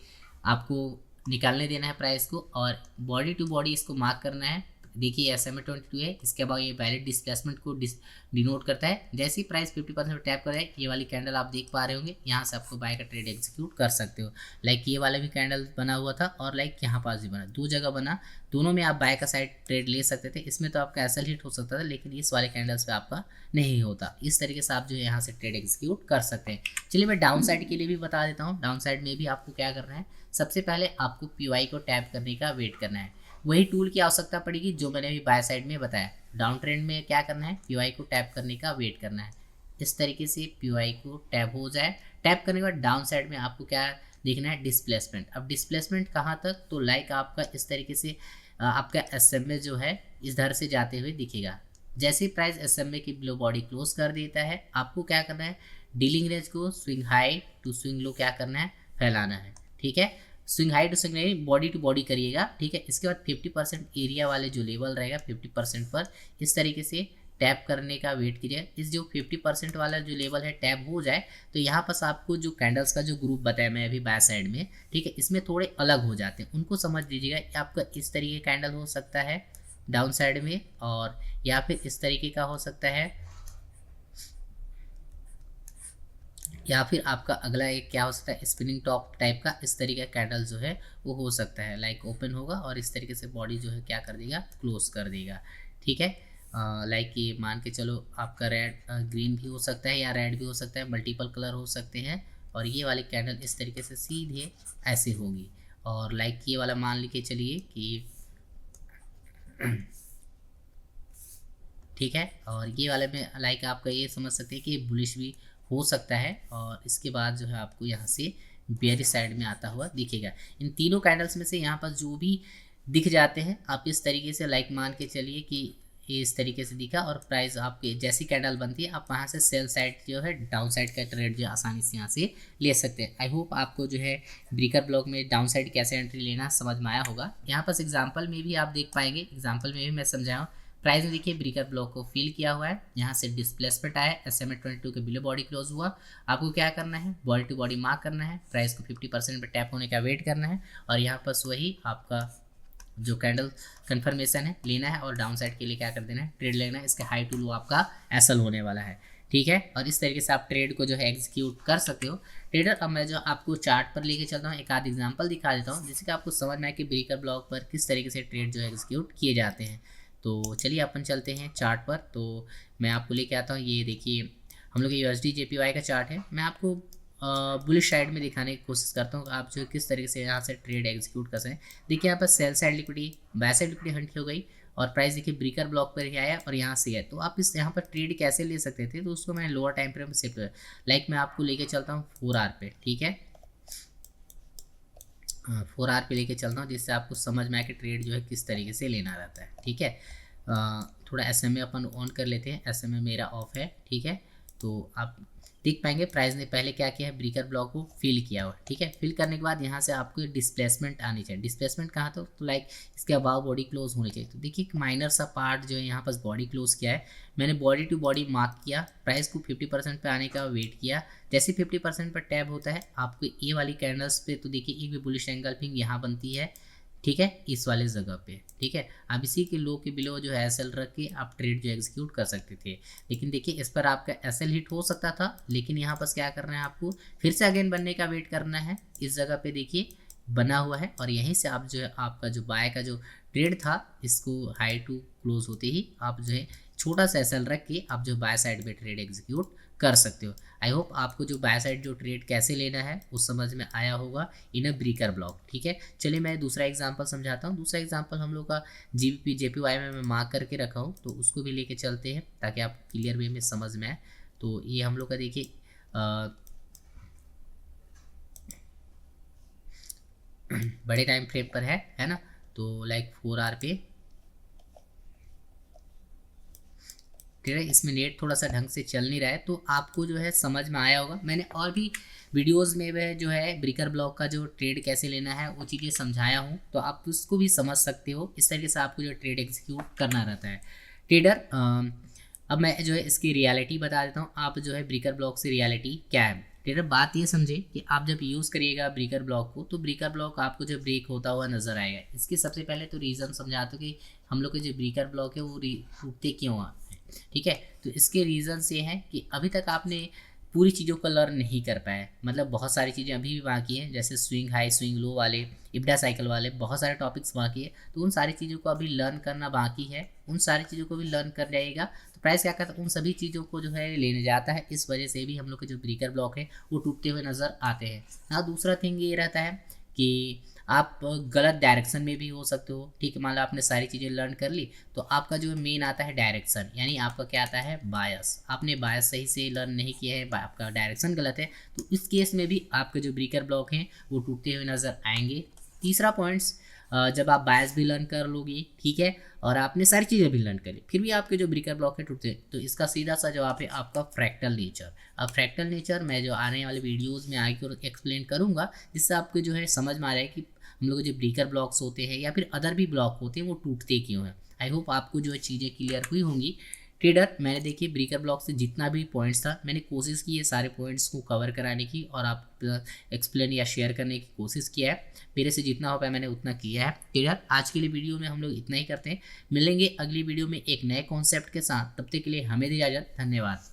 आपको निकालने देना है प्राइस को, और बॉडी टू बॉडी इसको मार्क करना है। देखिए SMA 22 है, इसके बाद ये वैलिड डिस्प्लेसमेंट को डिनोट करता है। जैसे ही प्राइस 50% पर टैप कर रहा है, ये वाली कैंडल आप देख पा रहे होंगे, यहाँ से आपको बाय का ट्रेड एग्जीक्यूट कर सकते हो। लाइक ये वाला भी कैंडल बना हुआ था और लाइक यहाँ पास भी बना, 2 जगह बना, दोनों में आप बाय का साइड ट्रेड ले सकते थे। इसमें तो आपका एसएल हिट हो सकता था, लेकिन इस वाले कैंडल्स पे आपका नहीं होता। इस तरीके से आप जो है यहाँ से ट्रेड एग्जीक्यूट कर सकते हैं। चलिए मैं डाउन साइड के लिए भी बता देता हूँ। डाउन साइड में भी आपको क्या करना है, सबसे पहले आपको PY को टैप करने का वेट करना है। वही टूल की आवश्यकता पड़ेगी जो मैंने अभी बाय साइड में बताया। डाउन ट्रेंड में क्या करना है, PY को टैप करने का वेट करना है। इस तरीके से PY को टैप हो जाए। टैप करने के बाद डाउन साइड में आपको क्या देखना है, डिस्प्लेसमेंट। अब डिस्प्लेसमेंट कहाँ तक, तो लाइक आपका इस तरीके से आपका SMA जो है इधर से जाते हुए दिखेगा। जैसे ही प्राइस SMA की बिलो बॉडी क्लोज कर देता है, आपको क्या करना है, डीलिंग रेंज को swing high to swing low क्या करना है, फैलाना है, ठीक है। स्विंग हाई टू स्विंग नहीं, बॉडी टू बॉडी करिएगा, ठीक है। इसके बाद 50% एरिया वाले जो लेवल रहेगा 50% पर इस तरीके से टैप करने का वेट कीजिए। इस जो 50% वाला जो लेवल है टैप हो जाए, तो यहाँ पर आपको जो कैंडल्स का जो ग्रुप बताया मैं अभी बाय साइड में, ठीक है, इसमें थोड़े अलग हो जाते हैं, उनको समझ लीजिएगा। आपका इस तरीके कैंडल हो सकता है डाउन साइड में, और या फिर इस तरीके का हो सकता है, या फिर आपका अगला एक क्या हो सकता है, स्पिनिंग टॉप टाइप का इस तरीके का कैंडल जो है वो हो सकता है। लाइक ओपन होगा और इस तरीके से बॉडी जो है क्या कर देगा, क्लोज कर देगा, ठीक है। लाइक ये मान के चलो आपका रेड ग्रीन भी हो सकता है या रेड भी हो सकता है, मल्टीपल कलर हो सकते हैं। और ये वाली कैंडल इस तरीके से सीधे ऐसे होगी, और लाइक ये वाला मान के चलिए कि ठीक है। और ये वाले में लाइक आपका ये समझ सकते हैं कि बुलिश भी हो सकता है, और इसके बाद जो है आपको यहाँ से बेयरिश साइड में आता हुआ दिखेगा। इन तीनों कैंडल्स में से यहाँ पर जो भी दिख जाते हैं आप इस तरीके से लाइक मान के चलिए कि ये इस तरीके से दिखा, और प्राइस आपके जैसी कैंडल बनती है आप वहाँ से सेल साइड जो है डाउन साइड का ट्रेड जो आसानी से यहाँ से ले सकते हैं। आई होप आपको जो है ब्रेकर ब्लॉक में डाउन साइड कैसे एंट्री लेना समझ में आया होगा। यहाँ पर एग्जाम्पल में भी आप देख पाएंगे, एग्जाम्पल में भी मैं समझाया हूँ। प्राइस में देखिए ब्रेकर ब्लॉक को फिल किया हुआ है, यहाँ से डिस्प्लेसमेंट आया, SMA 22 के बिलो बॉडी क्लोज हुआ। आपको क्या करना है, बॉडी टू बॉडी मार्क करना है, प्राइस को 50% पर टैप होने का वेट करना है, और यहाँ पर वही आपका जो कैंडल कंफर्मेशन है लेना है, और डाउन साइड के लिए क्या कर देना है, ट्रेड लेना है। इसके हाई टू लो आपका एसएल होने वाला है, ठीक है। और इस तरीके से आप ट्रेड को जो है एग्जीक्यूट कर सकते हो। ट्रेडर अब मैं जो आपको चार्ट पर लेके चलता हूँ, एक आध एग्जांपल दिखा देता हूँ जिससे कि आपको समझ में आए कि ब्रेकर ब्लॉक पर किस तरीके से ट्रेड जो है एग्जीक्यूट किए जाते हैं। तो चलिए अपन चलते हैं चार्ट पर। तो मैं आपको लेके आता हूँ, ये देखिए हम लोग USD JPY का चार्ट है। मैं आपको बुलिश साइड में दिखाने की कोशिश करता हूँ आप जो किस तरीके से यहाँ से ट्रेड एग्जीक्यूट कर सकते हैं। देखिए यहाँ पर cell side liquidity by side liquidity Hunt हो गई, और प्राइस देखिए ब्रेकर ब्लॉक पर ही आया और यहाँ से है। तो आप इस यहाँ पर ट्रेड कैसे ले सकते थे, तो उसको मैं लोअर टाइम फ्रेम में शिफ्ट लाइक मैं आपको लेके चलता हूँ 4 आवर पे, ठीक है। 4 आवर पे लेके चलता हूँ जिससे आपको समझ में आए कि ट्रेड जो है किस तरीके से लेना रहता है, ठीक है। थोड़ा SMA अपन ऑन कर लेते हैं, SMA मेरा ऑफ है, ठीक है। तो आप देख पाएंगे प्राइस ने पहले क्या किया है, ब्रेकर ब्लॉक को फिल किया हुआ, ठीक है। फिल करने के बाद यहाँ से आपको डिस्प्लेसमेंट आनी चाहिए। डिस्प्लेसमेंट कहाँ तो लाइक इसके अबाव बॉडी क्लोज होनी चाहिए। तो देखिए एक माइनर सा पार्ट जो है यहाँ पर बॉडी क्लोज किया है, मैंने बॉडी टू बॉडी मार्क किया, प्राइस को 50% पे आने का वेट किया। जैसे 50% पर टैप होता है आपको ये वाली कैंडल्स पे, तो देखिए एक भी बुलिश एंगल्फिंग यहाँ बनती है, ठीक है, इस वाले जगह पे। ठीक है, आप इसी के लो के बिलो जो है एसएल रख के आप ट्रेड जो एग्जीक्यूट कर सकते थे। लेकिन देखिए इस पर आपका एसएल हिट हो सकता था, लेकिन यहाँ पर क्या करना है आपको, फिर से अगेन बनने का वेट करना है। इस जगह पे देखिए बना हुआ है और यहीं से आप जो है आपका जो बाय का जो ट्रेड था इसको हाई टू क्लोज होते ही आप जो है छोटा सा एसएल रख के आप जो बाय साइड पे ट्रेड एग्जीक्यूट कर सकते हो। आई होप आपको जो बाय साइड जो ट्रेड कैसे लेना है वो समझ में आया होगा इन अ ब्रीकर ब्लॉक। ठीक है, चलिए मैं दूसरा एग्जांपल समझाता हूँ। दूसरा एग्जांपल हम लोग का जीबीपी जेपीवाई में मैं मार्क करके रखा हूँ, तो उसको भी लेके चलते हैं ताकि आप क्लियर वे में समझ में आए। तो ये हम लोग का देखिए बड़े टाइम फ्रेम पर है ना, तो लाइक 4 आवर पे। ठीक है, इसमें नेट थोड़ा सा ढंग से चल नहीं रहा है, तो आपको जो है समझ में आया होगा। मैंने और भी वीडियोस में वह जो है ब्रीकर ब्लॉक का जो ट्रेड कैसे लेना है वो चीज़ें समझाया हूँ, तो आप उसको भी समझ सकते हो। इस तरीके से आपको जो ट्रेड एग्जीक्यूट करना रहता है। ट्रेडर अब मैं जो है इसकी रियलिटी बता देता हूँ, आप जो है ब्रीकर ब्लॉक से रियलिटी क्या है। ट्रेडर बात ये समझे कि आप जब यूज़ करिएगा ब्रीकर ब्लॉक को, तो ब्रीकर ब्लॉक आपको जो ब्रेक होता हुआ नजर आएगा। इसके सबसे पहले तो रीज़न समझाता हूँ कि हम लोग के जो ब्रीकर ब्लॉक है वो टूटते क्यों हैं। ठीक है, तो इसके रीज़न्स ये हैं कि अभी तक आपने पूरी चीज़ों को लर्न नहीं कर पाए, मतलब बहुत सारी चीज़ें अभी भी बाकी हैं, जैसे स्विंग हाई स्विंग लो वाले, इब्डा साइकिल वाले बहुत सारे टॉपिक्स बाकी है। तो उन सारी चीज़ों को अभी लर्न करना बाकी है, उन सारी चीज़ों को भी लर्न कर जाएगा तो प्राइस क्या करता है, उन सभी चीज़ों को जो है लेने जाता है। इस वजह से भी हम लोग के जो ब्रेकर ब्लॉक है वो टूटते हुए नज़र आते हैं ना। दूसरा थिंग ये रहता है कि आप गलत डायरेक्शन में भी हो सकते हो। ठीक है, मान लो आपने सारी चीज़ें लर्न कर ली, तो आपका जो मेन आता है डायरेक्शन, यानी आपका क्या आता है बायस। आपने बायस सही से लर्न नहीं किया है, आपका डायरेक्शन गलत है, तो इस केस में भी आपके जो ब्रेकर ब्लॉक हैं वो टूटते हुए नज़र आएंगे। तीसरा पॉइंट्स, जब आप बायस भी लर्न कर लोगे, ठीक है, और आपने सारी चीज़ें भी लर्न करी, फिर भी आपके जो ब्रेकर ब्लॉक है टूटते, तो इसका सीधा सा जवाब है आपका फ्रैक्टल नेचर। अब फ्रैक्टल नेचर मैं जो आने वाले वीडियोस में आगे एक्सप्लेन करूंगा, जिससे आपको जो है समझ में आ रहा है कि हम लोग जो ब्रेकर ब्लॉक्स होते हैं या फिर अदर भी ब्लॉक होते हैं वो टूटते क्यों हैं। आई होप आपको जो है चीज़ें क्लियर हुई होंगी। ट्रेडर मैंने देखिए ब्रेकर ब्लॉक से जितना भी पॉइंट्स था मैंने कोशिश की है सारे पॉइंट्स को कवर कराने की और आप एक्सप्लेन या शेयर करने की कोशिश किया है। मेरे से जितना हो पाया मैंने उतना किया है। ट्रेडर आज के लिए वीडियो में हम लोग इतना ही करते हैं, मिलेंगे अगली वीडियो में एक नए कॉन्सेप्ट के साथ। तब तक के लिए हमें दी इजाज़त, धन्यवाद।